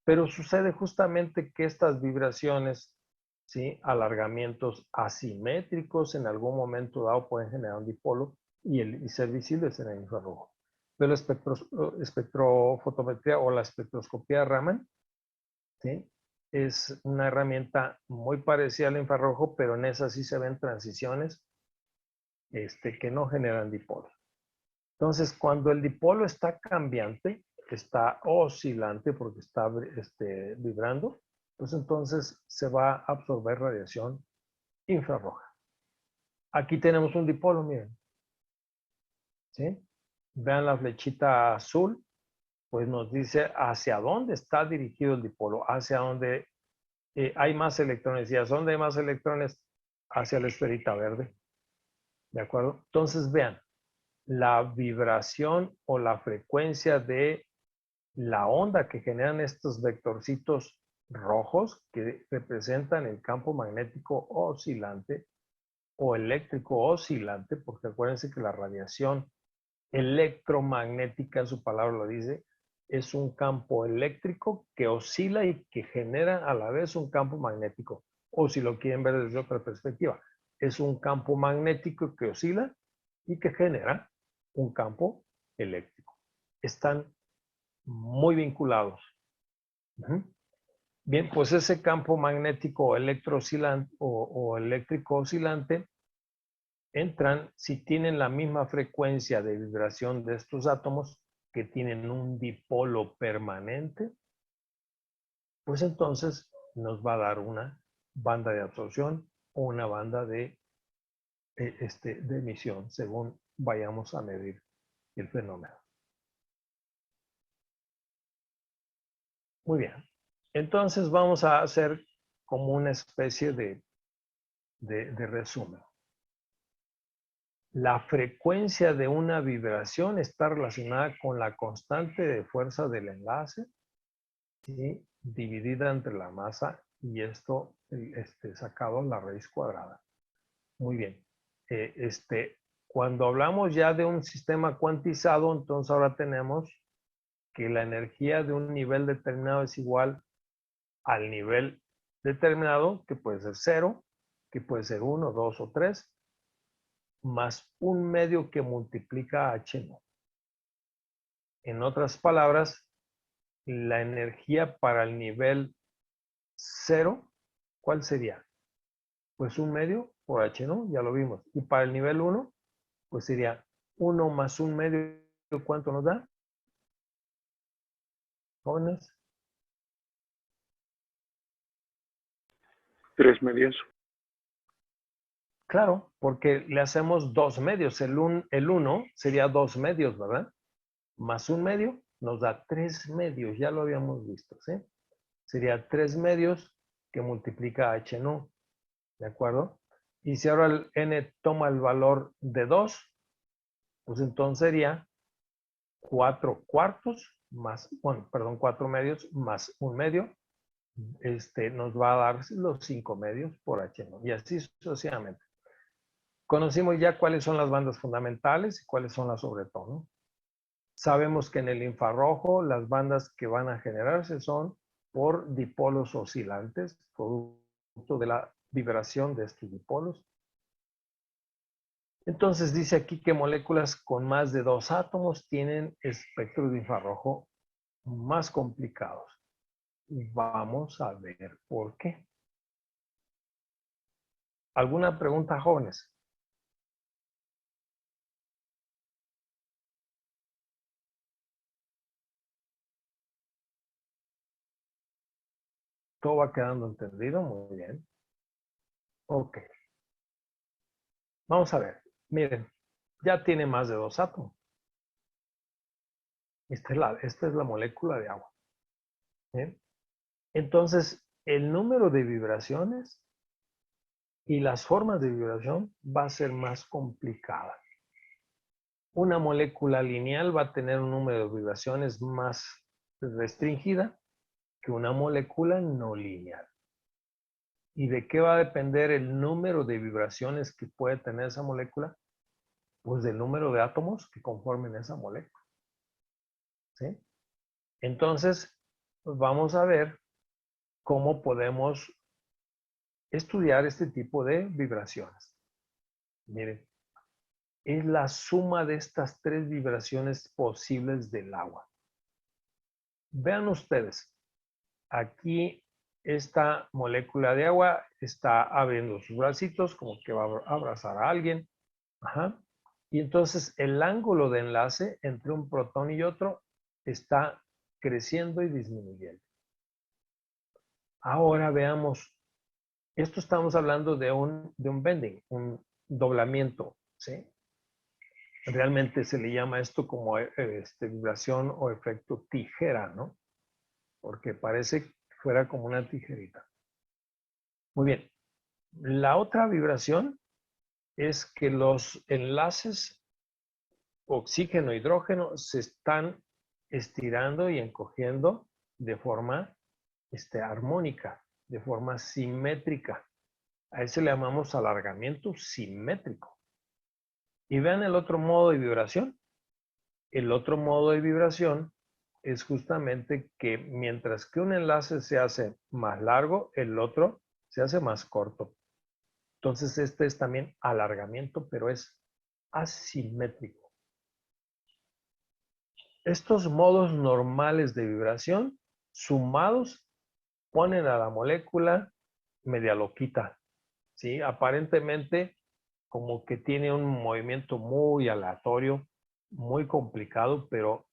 Pero sucede justamente que estas vibraciones, ¿sí? Alargamientos asimétricos en algún momento dado pueden generar un dipolo y ser visibles en el infrarrojo. Pero la espectrofotometría o la espectroscopía de Raman, ¿sí? Es una herramienta muy parecida al infrarrojo, pero en esa sí se ven transiciones que no generan dipolo. Entonces, cuando el dipolo está cambiante, está oscilante porque está vibrando, pues entonces se va a absorber radiación infrarroja. Aquí tenemos un dipolo, miren. ¿Sí? Vean la flechita azul, pues nos dice hacia dónde está dirigido el dipolo, hacia dónde hay más electrones. ¿Y hacia dónde hay más electrones? Hacia la esferita verde. ¿De acuerdo? Entonces, vean, la vibración o la frecuencia de la onda que generan estos vectorcitos rojos que representan el campo magnético oscilante o eléctrico oscilante, porque acuérdense que la radiación electromagnética, su palabra lo dice, es un campo eléctrico que oscila y que genera a la vez un campo magnético. O si lo quieren ver desde otra perspectiva, es un campo magnético que oscila y que genera un campo eléctrico. Están muy vinculados. Bien, pues ese campo magnético electrooscilante o eléctrico oscilante entran si tienen la misma frecuencia de vibración de estos átomos que tienen un dipolo permanente, pues entonces nos va a dar una banda de absorción o una banda de emisión según vayamos a medir el fenómeno. Muy bien. Entonces vamos a hacer como una especie de resumen. La frecuencia de una vibración está relacionada con la constante de fuerza del enlace, ¿sí? Dividida entre la masa y esto sacado la raíz cuadrada. Muy bien. Cuando hablamos ya de un sistema cuantizado, entonces ahora tenemos que la energía de un nivel determinado es igual al nivel determinado, que puede ser 0, que puede ser 1, 2 o 3, más un medio que multiplica a h0. En otras palabras, la energía para el nivel 0, ¿cuál sería? Pues un medio por h, ¿no? Ya lo vimos. Y para el nivel 1, pues sería 1 más un medio, ¿cuánto nos da? Jóvenes. 3 medios. Claro, porque le hacemos 2 medios. El 1 sería 2 medios, ¿verdad? Más un medio nos da 3 medios. Ya lo habíamos visto, ¿sí? Sería 3 medios que multiplica h no. ¿De acuerdo? Y si ahora el n toma el valor de 2, pues entonces sería 4 cuartos más, bueno, perdón, 4 medios más un medio, nos va a dar los 5 medios por H0 y así sucesivamente. Conocimos ya cuáles son las bandas fundamentales y cuáles son las sobre tono. Sabemos que en el infrarrojo las bandas que van a generarse son por dipolos oscilantes, producto de la vibración de estos dipolos. Entonces dice aquí que moléculas con más de 2 átomos tienen espectros de infrarrojo más complicados. Vamos a ver por qué. ¿Alguna pregunta, jóvenes? ¿Todo va quedando entendido? Muy bien. Ok. Vamos a ver. Miren, ya tiene más de 2 átomos. Esta es la molécula de agua. ¿Bien? Entonces, el número de vibraciones y las formas de vibración va a ser más complicada. Una molécula lineal va a tener un número de vibraciones más restringida que una molécula no lineal. ¿Y de qué va a depender el número de vibraciones que puede tener esa molécula? Pues del número de átomos que conformen esa molécula. ¿Sí? Entonces, vamos a ver cómo podemos estudiar este tipo de vibraciones. Miren, es la suma de estas 3 vibraciones posibles del agua. Vean ustedes, aquí esta molécula de agua está abriendo sus bracitos como que va a abrazar a alguien. Ajá. Y entonces el ángulo de enlace entre un protón y otro está creciendo y disminuyendo. Ahora veamos, esto estamos hablando de un bending, un doblamiento, ¿sí? Realmente se le llama esto como vibración o efecto tijera, ¿no? Porque parece que fuera como una tijerita. Muy bien. La otra vibración es que los enlaces oxígeno-hidrógeno se están estirando y encogiendo de forma armónica, de forma simétrica. A eso le llamamos alargamiento simétrico. Y vean el otro modo de vibración. El otro modo de vibración es justamente que mientras que un enlace se hace más largo, el otro se hace más corto. Entonces este es también alargamiento, pero es asimétrico. Estos modos normales de vibración sumados ponen a la molécula media loquita, ¿sí? Aparentemente como que tiene un movimiento muy aleatorio, muy complicado, pero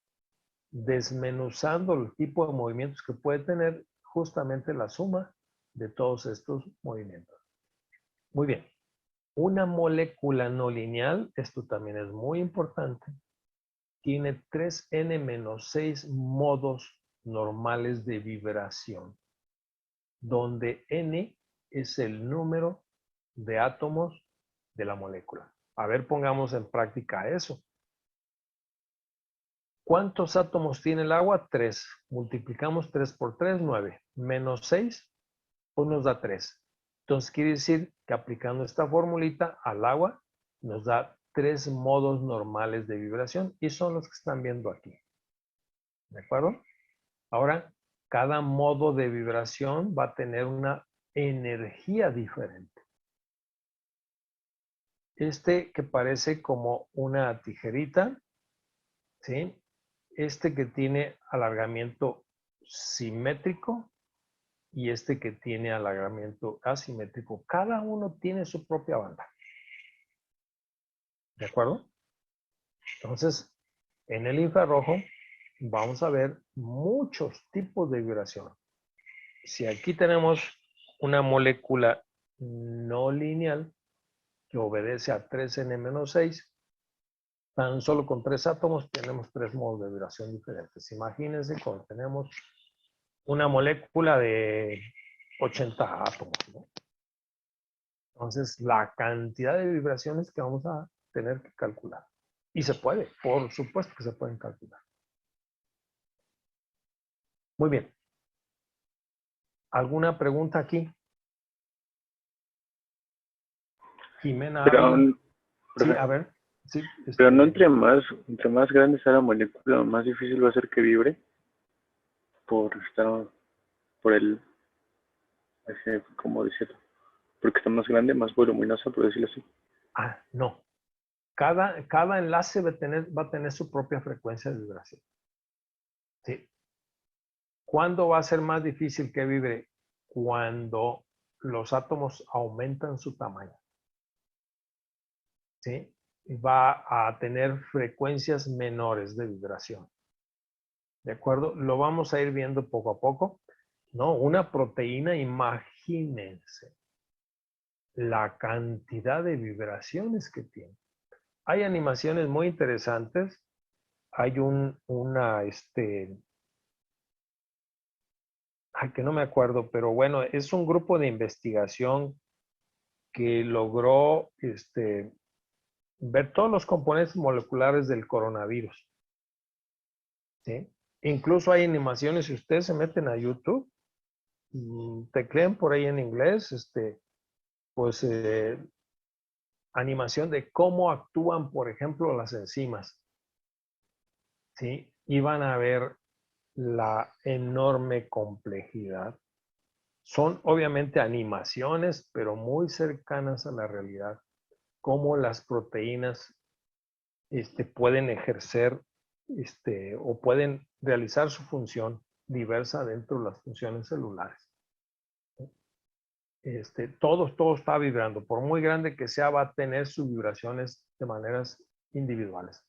desmenuzando el tipo de movimientos que puede tener, justamente la suma de todos estos movimientos. Muy bien. Una molécula no lineal, esto también es muy importante, tiene 3n-6 modos normales de vibración, donde n es el número de átomos de la molécula. A ver, pongamos en práctica eso. ¿Cuántos átomos tiene el agua? 3. Multiplicamos 3 por 3, 9. Menos 6, pues nos da 3. Entonces quiere decir que aplicando esta formulita al agua nos da 3 modos normales de vibración y son los que están viendo aquí. ¿De acuerdo? Ahora, cada modo de vibración va a tener una energía diferente. Este que parece como una tijerita, ¿sí? Este que tiene alargamiento simétrico y este que tiene alargamiento asimétrico. Cada uno tiene su propia banda. ¿De acuerdo? Entonces, en el infrarrojo vamos a ver muchos tipos de vibración. Si aquí tenemos una molécula no lineal que obedece a 3n-6, tan solo con 3 átomos tenemos 3 modos de vibración diferentes. Imagínense cuando tenemos una molécula de 80 átomos, ¿no? Entonces, la cantidad de vibraciones que vamos a tener que calcular. Y se puede, por supuesto que se pueden calcular. Muy bien. ¿Alguna pregunta aquí? Jimena, Pero, ¿algo? Sí, profe, a ver. Sí, pero no entre más grande sea la molécula, más difícil va a ser que vibre por estar, por el, ¿cómo decirlo? Porque está más grande, más voluminosa, por decirlo así. no. Cada enlace va a tener su propia frecuencia de vibración. ¿Sí? ¿Cuándo va a ser más difícil que vibre? Cuando los átomos aumentan su tamaño. ¿Sí? Va a tener frecuencias menores de vibración. ¿De acuerdo? Lo vamos a ir viendo poco a poco. No, una proteína, imagínense la cantidad de vibraciones que tiene. Hay animaciones muy interesantes. Hay que no me acuerdo, pero bueno, es un grupo de investigación que logró ver todos los componentes moleculares del coronavirus. ¿Sí? Incluso hay animaciones, si ustedes se meten a YouTube, tecleen por ahí en inglés, pues animación de cómo actúan, por ejemplo, las enzimas. ¿Sí? Y van a ver la enorme complejidad. Son obviamente animaciones, pero muy cercanas a la realidad. Cómo las proteínas pueden ejercer o pueden realizar su función diversa dentro de las funciones celulares. Todo está vibrando. Por muy grande que sea, va a tener sus vibraciones de maneras individuales.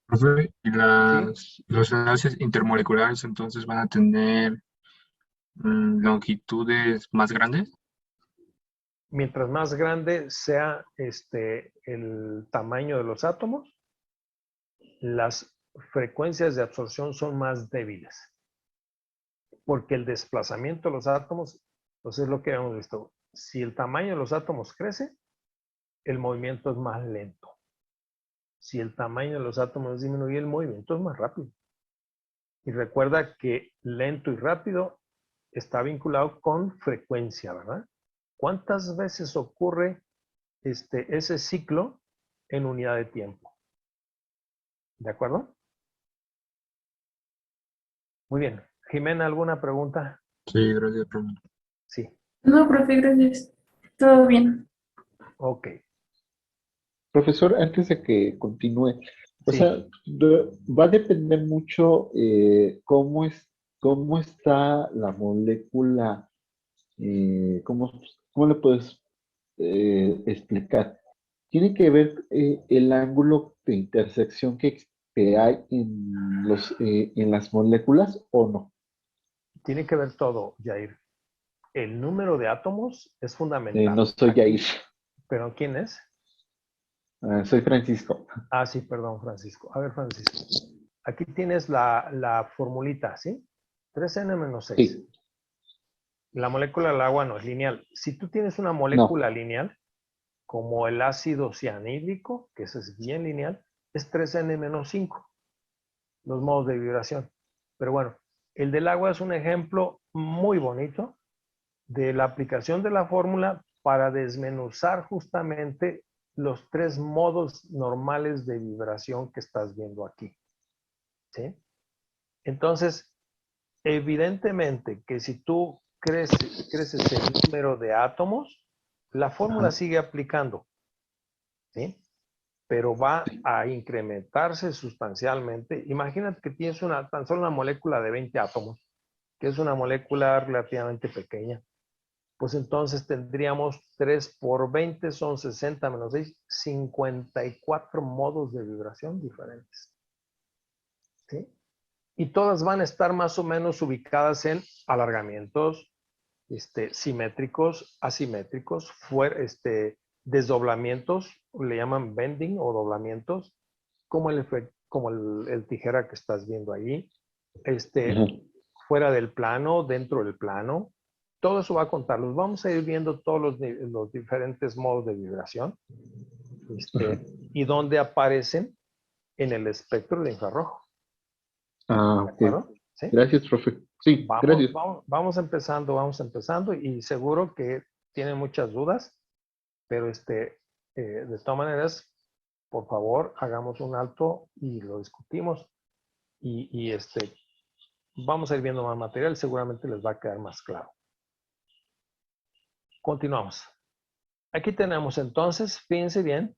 Profe, ¿y ¿Sí? los enlaces intermoleculares entonces van a tener longitudes más grandes? Mientras más grande sea el tamaño de los átomos, las frecuencias de absorción son más débiles. Porque el desplazamiento de los átomos, pues es lo que hemos visto. Si el tamaño de los átomos crece, el movimiento es más lento. Si el tamaño de los átomos disminuye, el movimiento es más rápido. Y recuerda que lento y rápido está vinculado con frecuencia, ¿verdad? ¿Cuántas veces ocurre ese ciclo en unidad de tiempo? ¿De acuerdo? Muy bien. Jimena, ¿alguna pregunta? Sí, gracias, profe. Sí. No, profe, gracias. Todo bien. Ok. Profesor, antes de que continúe, o Sí. sea, va a depender mucho cómo está la molécula, cómo le puedes explicar. ¿Tiene que ver el ángulo de intersección que hay en las moléculas o no? Tiene que ver todo, Jair. El número de átomos es fundamental. No soy Jair. ¿Pero quién es? Soy Francisco. Sí, perdón, Francisco. A ver, Francisco. Aquí tienes la formulita, ¿sí? 3N-6. Sí, La molécula del agua no es lineal. Si tú tienes una no. molécula lineal, como el ácido cianhídrico, que ese es bien lineal, es 3N-5, los modos de vibración. Pero bueno, el del agua es un ejemplo muy bonito de la aplicación de la fórmula para desmenuzar justamente los tres modos normales de vibración que estás viendo aquí. ¿Sí? Entonces, evidentemente que si tú creces el número de átomos, la fórmula Ajá. sigue aplicando, ¿sí? Pero va a incrementarse sustancialmente. Imagínate que tienes tan solo una molécula de 20 átomos, que es una molécula relativamente pequeña. Pues entonces tendríamos 3 por 20 son 60 menos 6, 54 modos de vibración diferentes. ¿Sí? Y todas van a estar más o menos ubicadas en alargamientos simétricos, asimétricos, desdoblamientos, le llaman bending o doblamientos, como el tijera que estás viendo ahí, Ajá. fuera del plano, dentro del plano. Todo eso va a contar. Los vamos a ir viendo todos los diferentes modos de vibración Ajá. y dónde aparecen en el espectro de infrarrojo. ¿De Ok. acuerdo? ¿Sí? Gracias, profe. Sí, gracias. Vamos empezando y seguro que tienen muchas dudas, pero de todas maneras, por favor, hagamos un alto y lo discutimos y vamos a ir viendo más material, seguramente les va a quedar más claro. Continuamos. Aquí tenemos entonces, fíjense bien,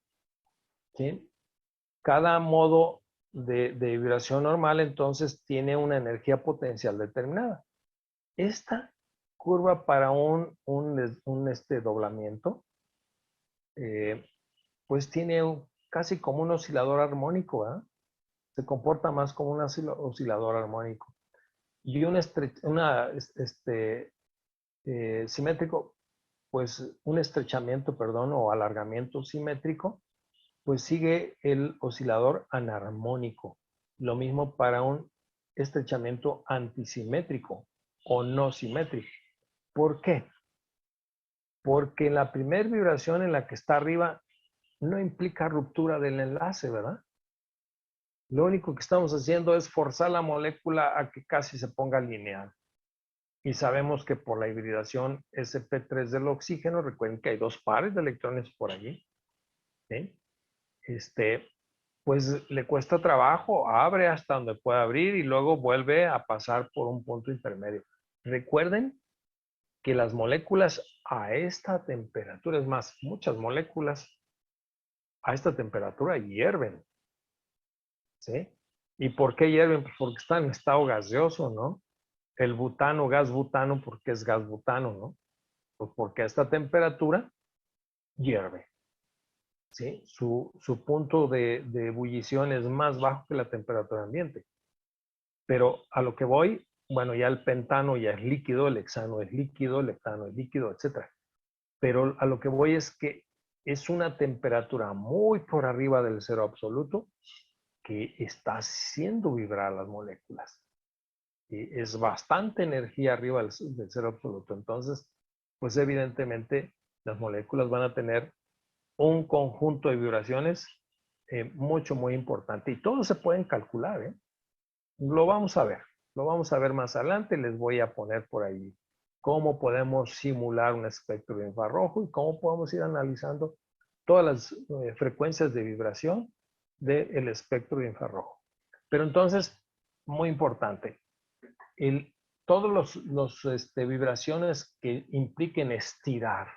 ¿sí? Cada modo de vibración normal entonces tiene una energía potencial determinada. Esta curva para un doblamiento, pues tiene casi como un oscilador armónico, ¿verdad? Se comporta más como un oscilador armónico. Y simétrico, pues un estrechamiento, perdón, o alargamiento simétrico, pues sigue el oscilador anarmónico. Lo mismo para un estrechamiento antisimétrico o no simétrico. ¿Por qué? Porque la primera vibración en la que está arriba no implica ruptura del enlace, ¿verdad? Lo único que estamos haciendo es forzar la molécula a que casi se ponga lineal. Y sabemos que por la hibridación sp3 del oxígeno, recuerden que hay 2 pares de electrones por allí, ¿sí? Pues le cuesta trabajo, abre hasta donde puede abrir y luego vuelve a pasar por un punto intermedio. Recuerden que las moléculas a esta temperatura, es más, muchas moléculas a esta temperatura hierven, ¿sí? ¿Y por qué hierven? Pues porque están en estado gaseoso, ¿no? El butano, gas butano, ¿por qué es gas butano, no? Pues porque a esta temperatura hierve, ¿sí? Su punto de ebullición es más bajo que la temperatura ambiente. Pero a lo que voy, bueno, ya el pentano ya es líquido, el hexano es líquido, el heptano es líquido, etc. Pero a lo que voy es que es una temperatura muy por arriba del cero absoluto que está haciendo vibrar las moléculas. Y es bastante energía arriba del cero absoluto. Entonces, pues evidentemente las moléculas van a tener un conjunto de vibraciones muy importante. Y todos se pueden calcular, ¿eh? Lo vamos a ver. Lo vamos a ver más adelante. Les voy a poner por ahí cómo podemos simular un espectro de infrarrojo y cómo podemos ir analizando todas las frecuencias de vibración del espectro de infrarrojo. Pero entonces, muy importante, todos los vibraciones que impliquen estirar,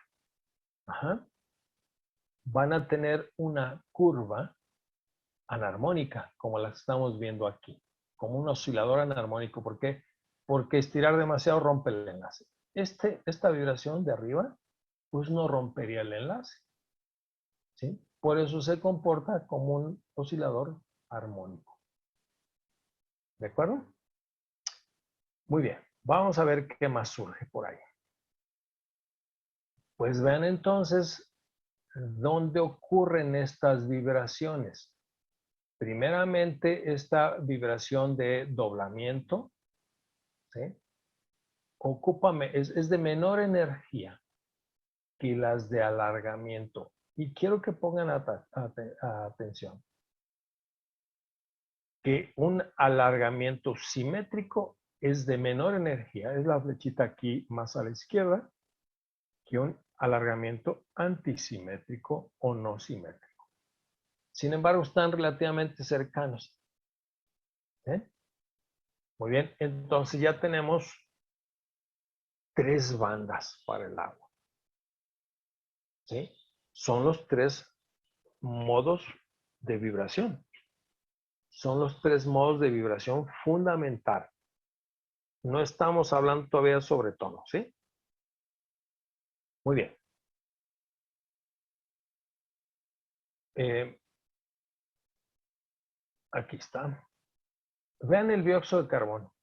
van a tener una curva anarmónica, como la estamos viendo aquí, como un oscilador anarmónico. ¿Por qué? Porque estirar demasiado rompe el enlace. Esta vibración de arriba, pues no rompería el enlace, ¿sí? Por eso se comporta como un oscilador armónico. ¿De acuerdo? Muy bien. Vamos a ver qué más surge por ahí. Pues vean entonces dónde ocurren estas vibraciones. Primeramente, esta vibración de doblamiento, ¿sí? Es de menor energía que las de alargamiento. Y quiero que pongan atención. Que un alargamiento simétrico es de menor energía, es la flechita aquí más a la izquierda, que un alargamiento antisimétrico o no simétrico. Sin embargo, están relativamente cercanos. ¿Eh? Muy bien, entonces ya tenemos 3 bandas para el agua. ¿Sí? Son los 3 modos de vibración. Son los 3 modos de vibración fundamental. No estamos hablando todavía sobre tono, ¿sí? Muy bien. Aquí está. Vean el dióxido de carbono.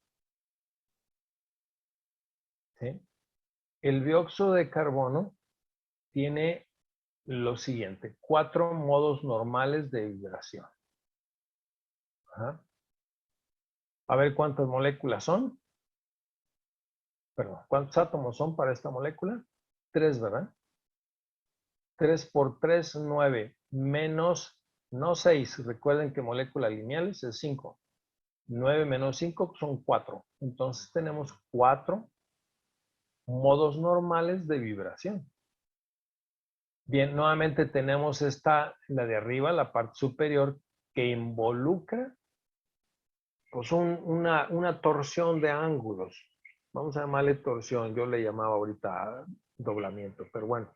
¿Sí? El dióxido de carbono tiene lo siguiente: 4 modos normales de vibración. Ajá. A ver cuántas moléculas son. Perdón, ¿cuántos átomos son para esta molécula? 3, ¿verdad? 3 por 3, 9, menos, no 6. Recuerden que moléculas lineales es 5. 9 menos 5 son 4. Entonces tenemos 4 modos normales de vibración. Bien, nuevamente tenemos la de arriba, la parte superior, que involucra pues una torsión de ángulos. Vamos a llamarle torsión, yo le llamaba ahorita doblamiento, pero bueno,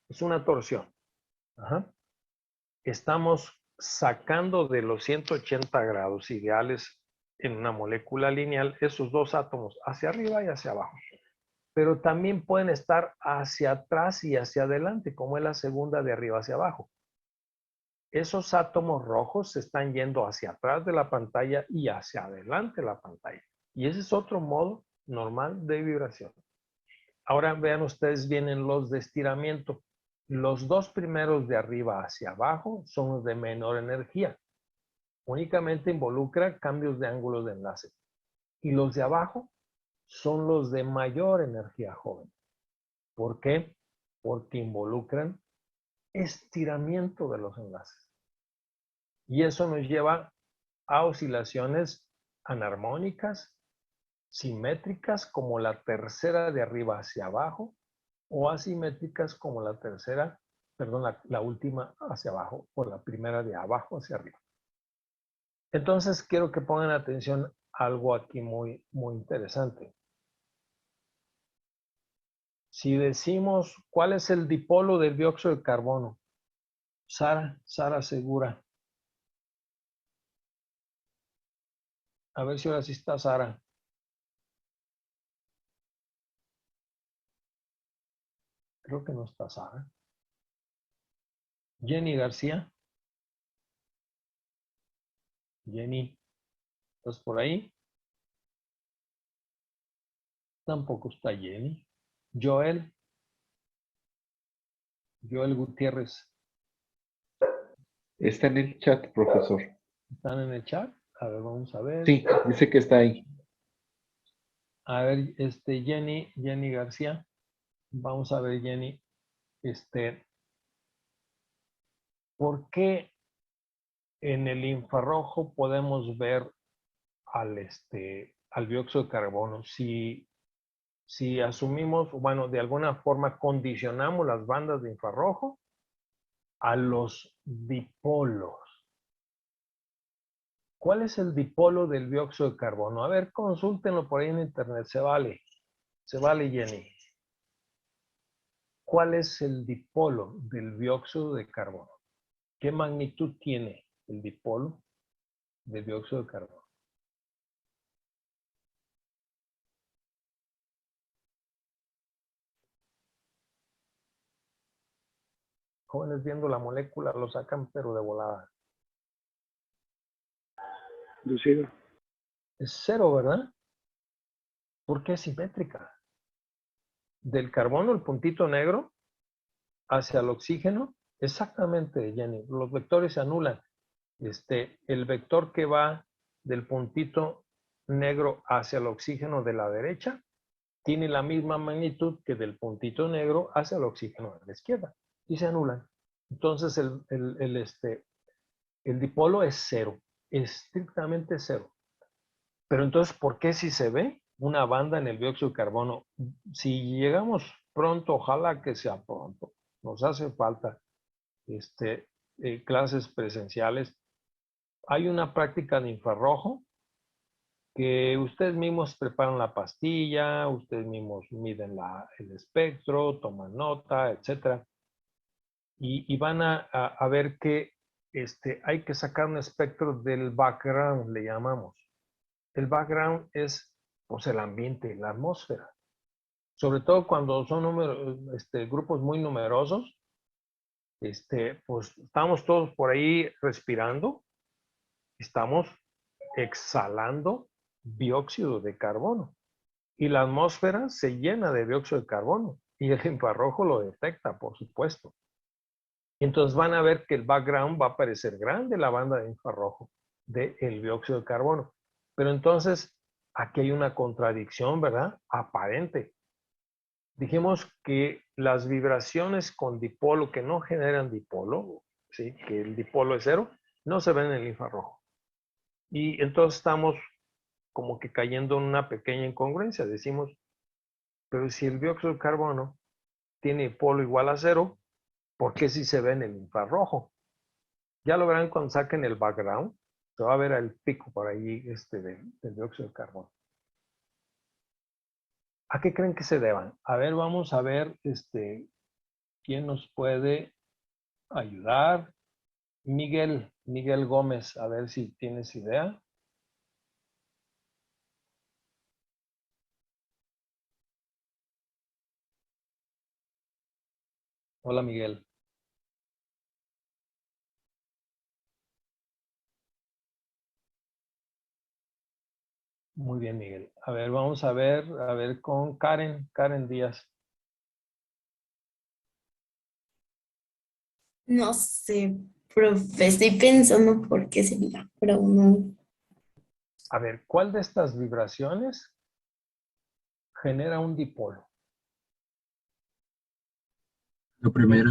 es una torsión. Ajá. Estamos sacando de los 180 grados ideales en una molécula lineal esos dos átomos hacia arriba y hacia abajo. Pero también pueden estar hacia atrás y hacia adelante, como es la segunda de arriba hacia abajo. Esos átomos rojos se están yendo hacia atrás de la pantalla y hacia adelante de la pantalla. Y ese es otro modo normal de vibración. Ahora vean ustedes bien en los de estiramiento. Los dos primeros de arriba hacia abajo son los de menor energía. Únicamente involucra cambios de ángulos de enlace. Y los de abajo son los de mayor energía joven. ¿Por qué? Porque involucran estiramiento de los enlaces. Y eso nos lleva a oscilaciones anarmónicas, simétricas como la tercera de arriba hacia abajo, o asimétricas como la tercera, perdón, la última hacia abajo, o la primera de abajo hacia arriba. Entonces quiero que pongan atención a algo aquí muy, muy interesante. Si decimos, ¿cuál es el dipolo del dióxido de carbono? Sara Segura. A ver si ahora sí está Sara. Creo que no está Sara. Jenny García. Jenny, ¿estás por ahí? Tampoco está Jenny. Joel Gutiérrez. Está en el chat, profesor. ¿Están en el chat? A ver, vamos a ver. Sí, dice que está ahí. A ver, Jenny García. Vamos a ver, Jenny. ¿Por qué en el infrarrojo podemos ver al dióxido de carbono? Si asumimos, bueno, de alguna forma condicionamos las bandas de infrarrojo a los dipolos. ¿Cuál es el dipolo del dióxido de carbono? A ver, consúltenlo por ahí en internet, se vale, Jenny. ¿Cuál es el dipolo del dióxido de carbono? ¿Qué magnitud tiene el dipolo del dióxido de carbono? Jóvenes viendo la molécula lo sacan pero de volada. Lucido. Es 0, ¿verdad? Porque es simétrica. Del carbono, el puntito negro, hacia el oxígeno, exactamente, Jenny, los vectores se anulan. El vector que va del puntito negro hacia el oxígeno de la derecha tiene la misma magnitud que del puntito negro hacia el oxígeno de la izquierda y se anulan. Entonces el dipolo es 0, estrictamente 0. Pero entonces, ¿por qué si se ve una banda en el dióxido de carbono? Si llegamos pronto, ojalá que sea pronto, nos hace falta clases presenciales. Hay una práctica de infrarrojo que ustedes mismos preparan la pastilla, ustedes mismos miden el espectro, toman nota, etc. Y van a ver que hay que sacar un espectro del background, le llamamos. El background es pues, el ambiente, la atmósfera. Sobre todo cuando son grupos muy numerosos, pues estamos todos por ahí respirando, estamos exhalando dióxido de carbono y la atmósfera se llena de dióxido de carbono y el infrarrojo lo detecta, por supuesto. Entonces van a ver que el background va a parecer grande, la banda de infrarrojo del dióxido de carbono. Pero entonces aquí hay una contradicción, ¿verdad? Aparente. Dijimos que las vibraciones con dipolo que no generan dipolo, ¿sí? Que el dipolo es 0, no se ven en el infrarrojo. Y entonces estamos como que cayendo en una pequeña incongruencia. Decimos, pero si el dióxido de carbono tiene dipolo igual a 0, ¿por qué si se ve en el infrarrojo? Ya lo verán cuando saquen el background, se va a ver el pico por ahí del dióxido de carbono. ¿A qué creen que se deban? A ver, vamos a ver quién nos puede ayudar. Miguel Gómez, a ver si tienes idea. Hola, Miguel. Muy bien, Miguel. A ver, vamos a ver con Karen Díaz. No sé, profe, estoy pensando por qué sería, pero no. A ver, ¿cuál de estas vibraciones genera un dipolo? La primera,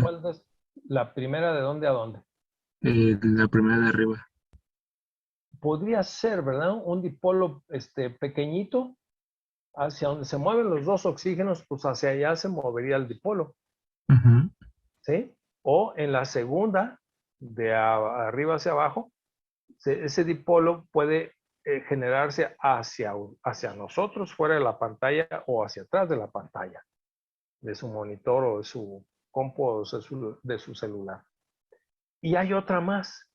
La primera de dónde a dónde? la primera de arriba. Podría ser, ¿verdad? Un dipolo pequeñito, hacia donde se mueven los dos oxígenos, pues hacia allá se movería el dipolo, Ujú. ¿sí? O en la segunda, de arriba hacia abajo, ese dipolo puede generarse hacia nosotros, fuera de la pantalla, o hacia atrás de la pantalla, de su monitor o de su compu o de su celular. Y hay otra más,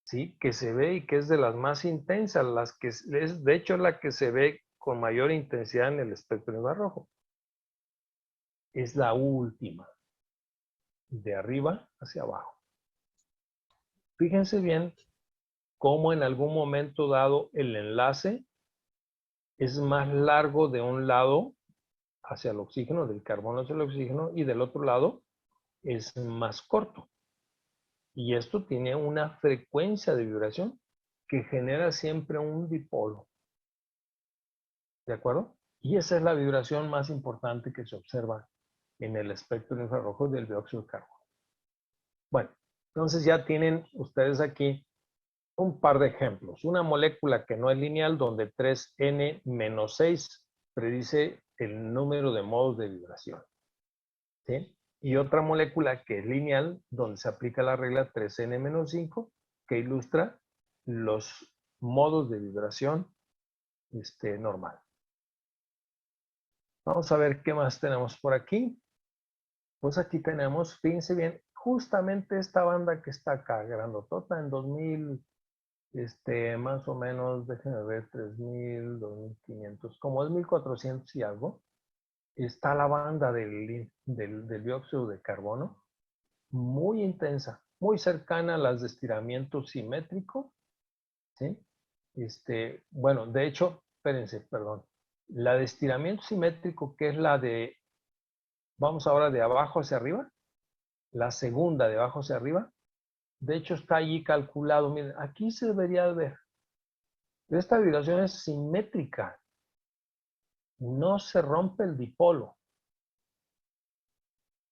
¿sí? Que se ve y que es de las más intensas, de hecho es la que se ve con mayor intensidad en el espectro infrarrojo. Es la última, de arriba hacia abajo. Fíjense bien cómo en algún momento dado el enlace es más largo de un lado hacia el oxígeno, del carbono hacia el oxígeno, y del otro lado es más corto. Y esto tiene una frecuencia de vibración que genera siempre un dipolo. ¿De acuerdo? Y esa es la vibración más importante que se observa en el espectro infrarrojo del dióxido de carbono. Bueno, entonces ya tienen ustedes aquí un par de ejemplos. Una molécula que no es lineal, donde 3n-6 predice el número de modos de vibración, ¿sí? Y otra molécula que es lineal, donde se aplica la regla 3n-5, que ilustra los modos de vibración normal. Vamos a ver qué más tenemos por aquí. Pues aquí tenemos, fíjense bien, justamente esta banda que está acá, grandotota, en 2000, más o menos, déjenme ver, 3000, 2500, como es 1400 y algo, está la banda del dióxido de carbono, muy intensa, muy cercana a las de estiramiento simétrico, ¿sí? Bueno, de hecho, espérense, perdón, la de estiramiento simétrico, que es la de, vamos ahora de abajo hacia arriba, la segunda de abajo hacia arriba, de hecho está allí calculado, miren, aquí se debería ver, esta vibración es simétrica, no se rompe el dipolo,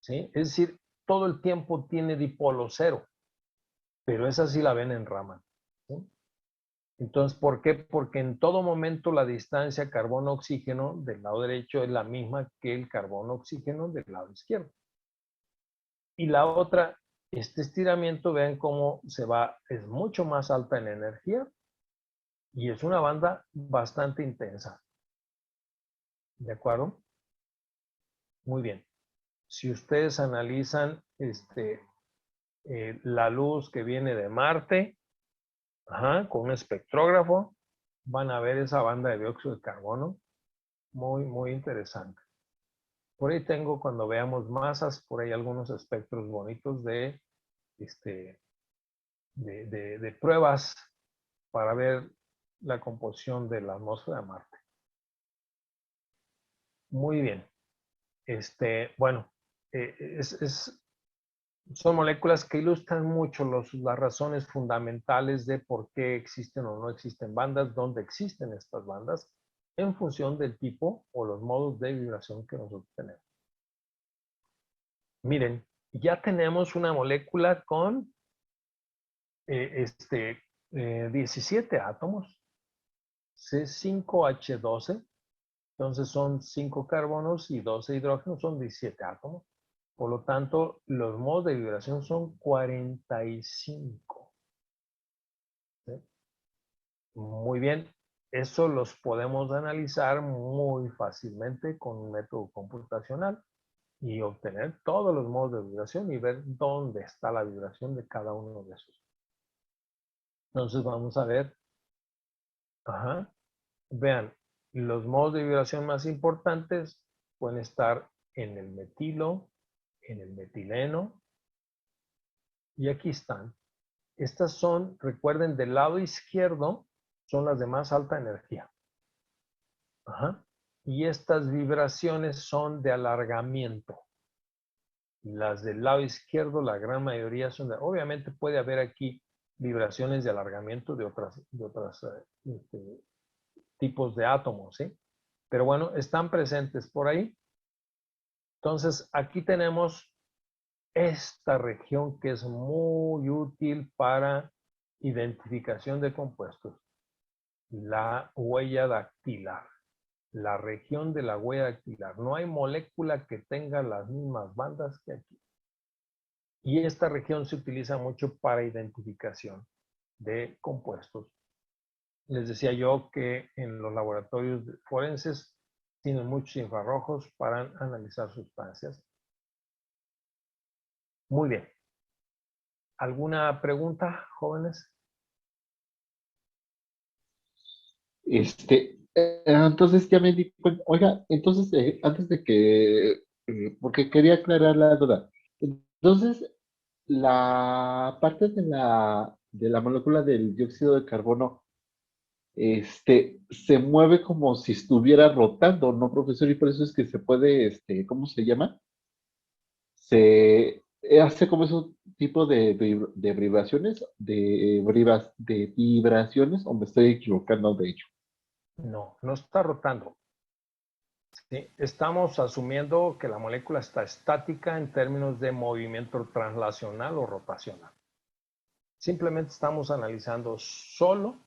¿sí? Es decir, todo el tiempo tiene dipolo cero, pero esa sí la ven en Raman, ¿sí? Entonces, ¿por qué? Porque en todo momento la distancia carbono-oxígeno del lado derecho es la misma que el carbono-oxígeno del lado izquierdo. Y la otra, este estiramiento, vean cómo se va, es mucho más alta en energía y es una banda bastante intensa. ¿De acuerdo? Muy bien. Si ustedes analizan la luz que viene de Marte, con un espectrógrafo, van a ver esa banda de dióxido de carbono muy, muy interesante. Por ahí tengo, cuando veamos masas, por ahí algunos espectros bonitos de pruebas para ver la composición de la atmósfera de Marte. Muy bien. Bueno, son moléculas que ilustran mucho las razones fundamentales de por qué existen o no existen bandas, dónde existen estas bandas, en función del tipo o los modos de vibración que nosotros tenemos. Miren, ya tenemos una molécula con 17 átomos. C5H12. Entonces son 5 carbonos y 12 hidrógenos, son 17 átomos. Por lo tanto, los modos de vibración son 45. ¿Sí? Muy bien, eso los podemos analizar muy fácilmente con un método computacional y obtener todos los modos de vibración y ver dónde está la vibración de cada uno de esos. Entonces vamos a ver, vean, los modos de vibración más importantes pueden estar en el metilo, en el metileno, y aquí están. Estas son, recuerden, del lado izquierdo son las de más alta energía. Y estas vibraciones son de alargamiento. Las del lado izquierdo, la gran mayoría son de... Obviamente puede haber aquí vibraciones de alargamiento de otras tipos de átomos, ¿sí? Pero bueno, están presentes por ahí. Entonces, aquí tenemos esta región que es muy útil para identificación de compuestos. La huella dactilar. La región de la huella dactilar. No hay molécula que tenga las mismas bandas que aquí. Y esta región se utiliza mucho para identificación de compuestos. Les decía yo que en los laboratorios forenses tienen muchos infrarrojos para analizar sustancias. Muy bien. ¿Alguna pregunta, jóvenes? Entonces ya me di cuenta, oiga, entonces antes de que, porque quería aclarar la duda. Entonces, la parte de la molécula del dióxido de carbono, se mueve como si estuviera rotando, ¿no, profesor? Y por eso es que se puede, ¿cómo se llama? Se hace como ese tipo de vibraciones, de vibraciones, o me estoy equivocando de hecho. No, no está rotando. ¿Sí? Estamos asumiendo que la molécula está estática en términos de movimiento translacional o rotacional. Simplemente estamos analizando solo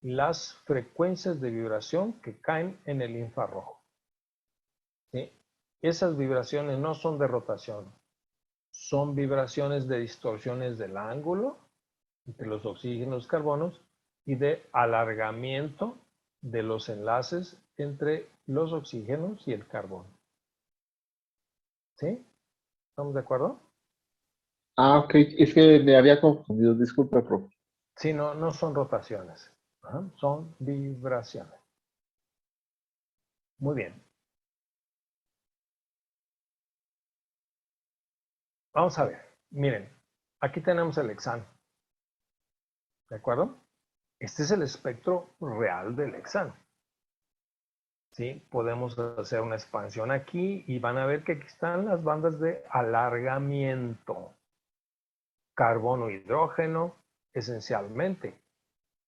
las frecuencias de vibración que caen en el infrarrojo. ¿Sí? Esas vibraciones no son de rotación, son vibraciones de distorsiones del ángulo entre los oxígenos y los carbonos y de alargamiento de los enlaces entre los oxígenos y el carbono. ¿Sí? ¿Estamos de acuerdo? Ah, ok, es que me había confundido, disculpe, profe. Sí, no, no son rotaciones, son vibraciones. Muy bien. Vamos a ver. Miren, aquí tenemos el hexano. ¿De acuerdo? Este es el espectro real del hexano. ¿Sí? Podemos hacer una expansión aquí y van a ver que aquí están las bandas de alargamiento. Carbono, hidrógeno, esencialmente.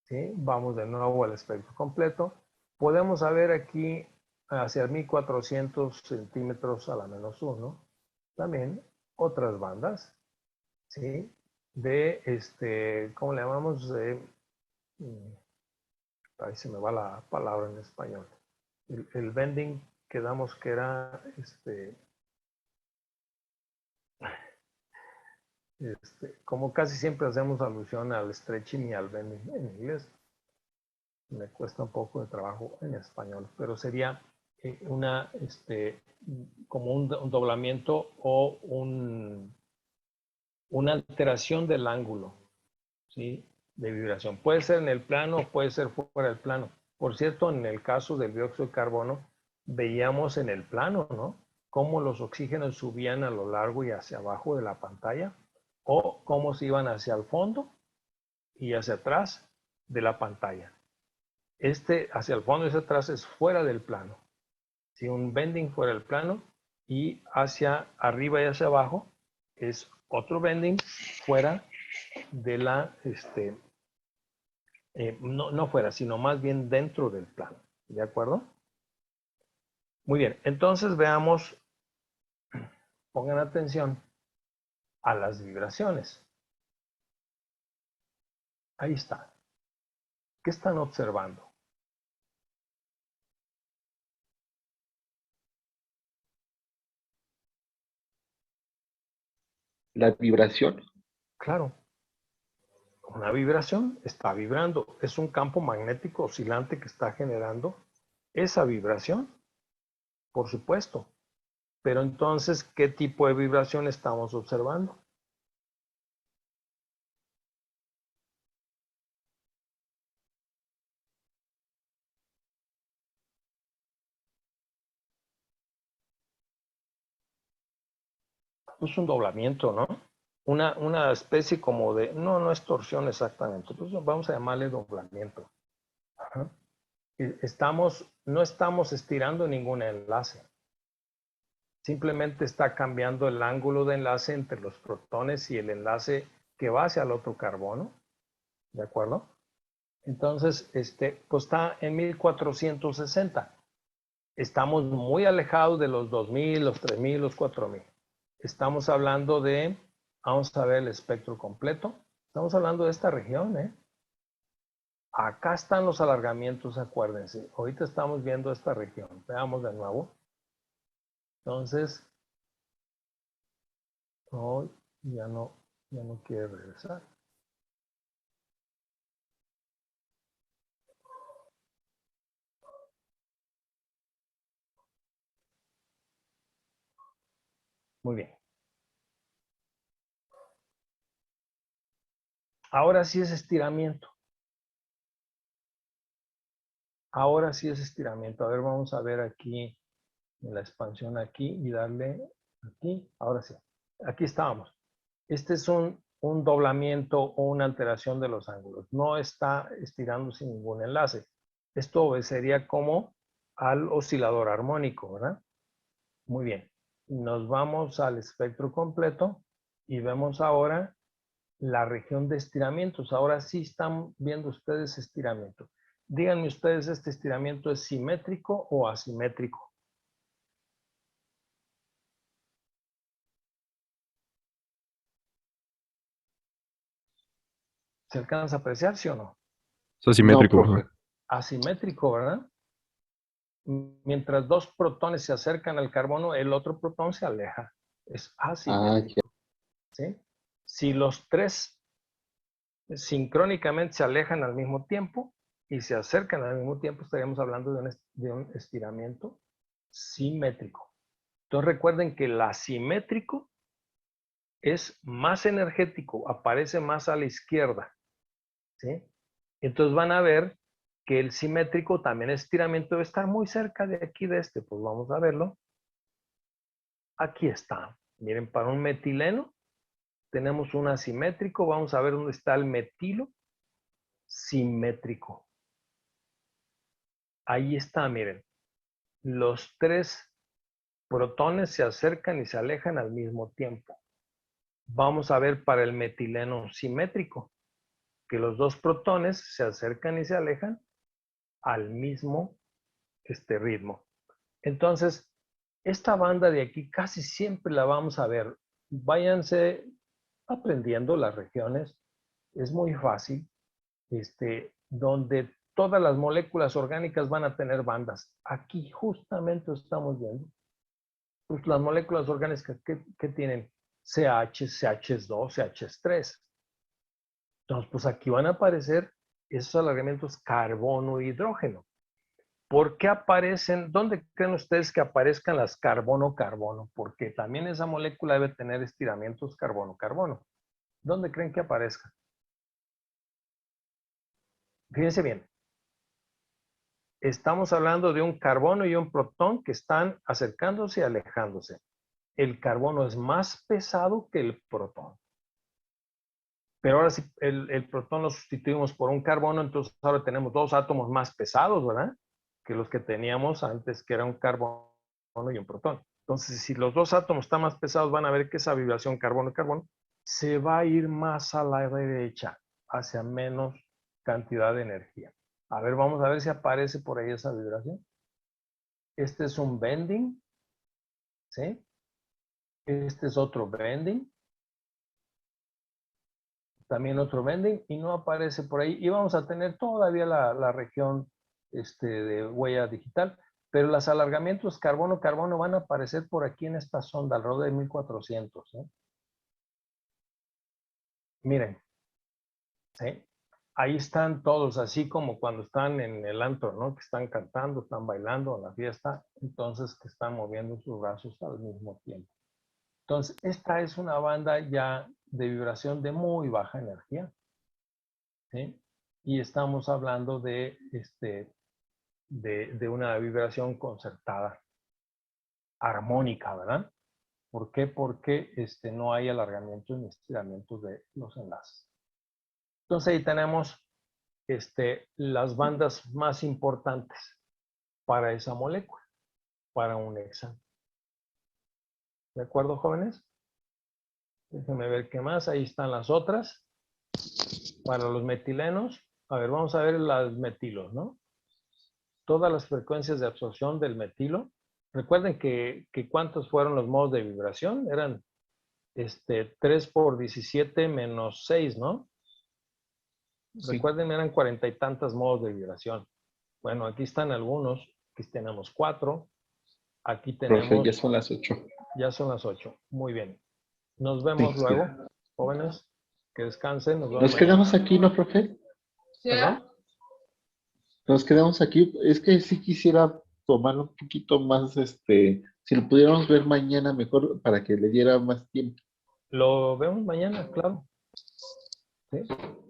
¿Sí? Vamos de nuevo al espectro completo. Podemos ver aquí hacia 1400 centímetros a la -1, también otras bandas, ¿sí? De, ¿cómo le llamamos? Ahí se me va la palabra en español. El bending, quedamos que era, como casi siempre hacemos alusión al stretching y al bending en inglés. Me cuesta un poco de trabajo en español, pero sería como un doblamiento o una alteración del ángulo, ¿sí? De vibración. Puede ser en el plano o puede ser fuera del plano. Por cierto, en el caso del dióxido de carbono, veíamos en el plano, ¿no? Cómo los oxígenos subían a lo largo y hacia abajo de la pantalla o cómo se iban hacia el fondo y hacia atrás de la pantalla. Hacia el fondo y hacia atrás es fuera del plano. Si un bending fuera del plano y hacia arriba y hacia abajo es otro bending fuera de la, no fuera, sino más bien dentro del plano. ¿De acuerdo? Muy bien, entonces veamos, pongan atención a las vibraciones. Ahí está. ¿Qué están observando? La vibración. Claro, una vibración está vibrando. Es un campo magnético oscilante que está generando esa vibración, por supuesto. Pero entonces, ¿qué tipo de vibración estamos observando? Es un doblamiento, ¿no? Una especie como de, no, no es torsión exactamente, pues vamos a llamarle doblamiento. Ajá. No estamos estirando ningún enlace, simplemente está cambiando el ángulo de enlace entre los protones y el enlace que va hacia el otro carbono, ¿de acuerdo? Entonces, pues está en 1460. Estamos muy alejados de los 2000, los 3000, los 4000. Estamos hablando de, vamos a ver el espectro completo. Estamos hablando de esta región, ¿eh? Acá están los alargamientos, acuérdense. Ahorita estamos viendo esta región. Veamos de nuevo. Entonces, no, ya no quiere regresar. Muy bien. Ahora sí es estiramiento. Ahora sí es estiramiento. A ver, vamos a ver aquí en la expansión aquí y darle aquí. Ahora sí. Aquí estábamos. Este es un doblamiento o una alteración de los ángulos. No está estirando sin ningún enlace. Esto obedecería como al oscilador armónico, ¿verdad? Muy bien. Nos vamos al espectro completo y vemos ahora la región de estiramientos. Ahora sí están viendo ustedes estiramiento. Díganme ustedes, ¿este estiramiento es simétrico o asimétrico? ¿Se alcanza a apreciar, sí o no? Es No, asimétrico, profe. profe. Asimétrico, ¿verdad? Mientras dos protones se acercan al carbono, el otro protón se aleja. Es Ah, asimétrico, ya. ¿sí? Si los tres sincrónicamente se alejan al mismo tiempo y se acercan al mismo tiempo, estaríamos hablando de un estiramiento simétrico. Entonces recuerden que el asimétrico es más energético, aparece más a la izquierda, ¿sí? Entonces van a ver que el simétrico también es estiramiento, debe estar muy cerca de aquí de este, pues vamos a verlo. Aquí está. Miren, para un metileno tenemos un asimétrico. Vamos a ver dónde está el metilo simétrico. Ahí está, miren. Los tres protones se acercan y se alejan al mismo tiempo. Vamos a ver para el metileno simétrico, que los dos protones se acercan y se alejan al mismo ritmo. Entonces, esta banda de aquí casi siempre la vamos a ver. Váyanse aprendiendo las regiones. Es muy fácil. Donde todas las moléculas orgánicas van a tener bandas. Aquí justamente estamos viendo. Pues las moléculas orgánicas que tienen CH, CH2, CH3. Entonces, pues aquí van a aparecer esos alargamientos carbono-hidrógeno. ¿Por qué aparecen? ¿Dónde creen ustedes que aparezcan las carbono-carbono? Porque también esa molécula debe tener estiramientos carbono-carbono. ¿Dónde creen que aparezcan? Fíjense bien. Estamos hablando de un carbono y un protón que están acercándose y alejándose. El carbono es más pesado que el protón. Pero ahora si el protón lo sustituimos por un carbono, entonces ahora tenemos dos átomos más pesados, ¿verdad? Que los que teníamos antes, que era un carbono y un protón. Entonces, si los dos átomos están más pesados, van a ver que esa vibración carbono-carbono se va a ir más a la derecha, hacia menos cantidad de energía. A ver, vamos a ver si aparece por ahí esa vibración. Este es un bending, ¿sí? Este es otro bending. También otro bending y no aparece por ahí. Y vamos a tener todavía la región de huella digital, pero los alargamientos carbono-carbono van a aparecer por aquí en esta sonda, alrededor de 1400. ¿eh? Miren, ¿sí? Ahí están todos, así como cuando están en el antro, ¿no? Que están cantando, están bailando en la fiesta, entonces que están moviendo sus brazos al mismo tiempo. Entonces, esta es una banda ya de vibración de muy baja energía, ¿sí? Y estamos hablando de, de una vibración concertada, armónica, ¿verdad? ¿Por qué? Porque no hay alargamientos ni estiramientos de los enlaces. Entonces ahí tenemos las bandas más importantes para esa molécula, para un hexano. ¿De acuerdo, jóvenes? Déjenme ver qué más. Ahí están las otras. Para los metilenos, a ver, vamos a ver las metilos, ¿no? Todas las frecuencias de absorción del metilo. Recuerden que ¿cuántos fueron los modos de vibración? Eran 3 por 17 menos 6, ¿no? Sí. Recuerden, eran 40 y tantos modos de vibración. Bueno, aquí están algunos. Aquí tenemos 4. Aquí tenemos... Profe, ya son las 8. Ya son las 8. Muy bien. Nos vemos luego, jóvenes. Que descansen. Nos vemos Nos mañana. quedamos aquí, ¿no, profe? ¿Perdón? Nos quedamos aquí. Es que sí quisiera tomar un poquito más, si lo pudiéramos ver mañana mejor para que le diera más tiempo. Lo vemos mañana, claro. ¿Sí?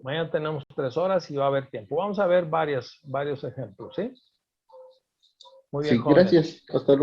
Mañana tenemos 3 horas y va a haber tiempo. Vamos a ver varios ejemplos, ¿sí? Muy bien, Sí, jóvenes. gracias. Hasta luego.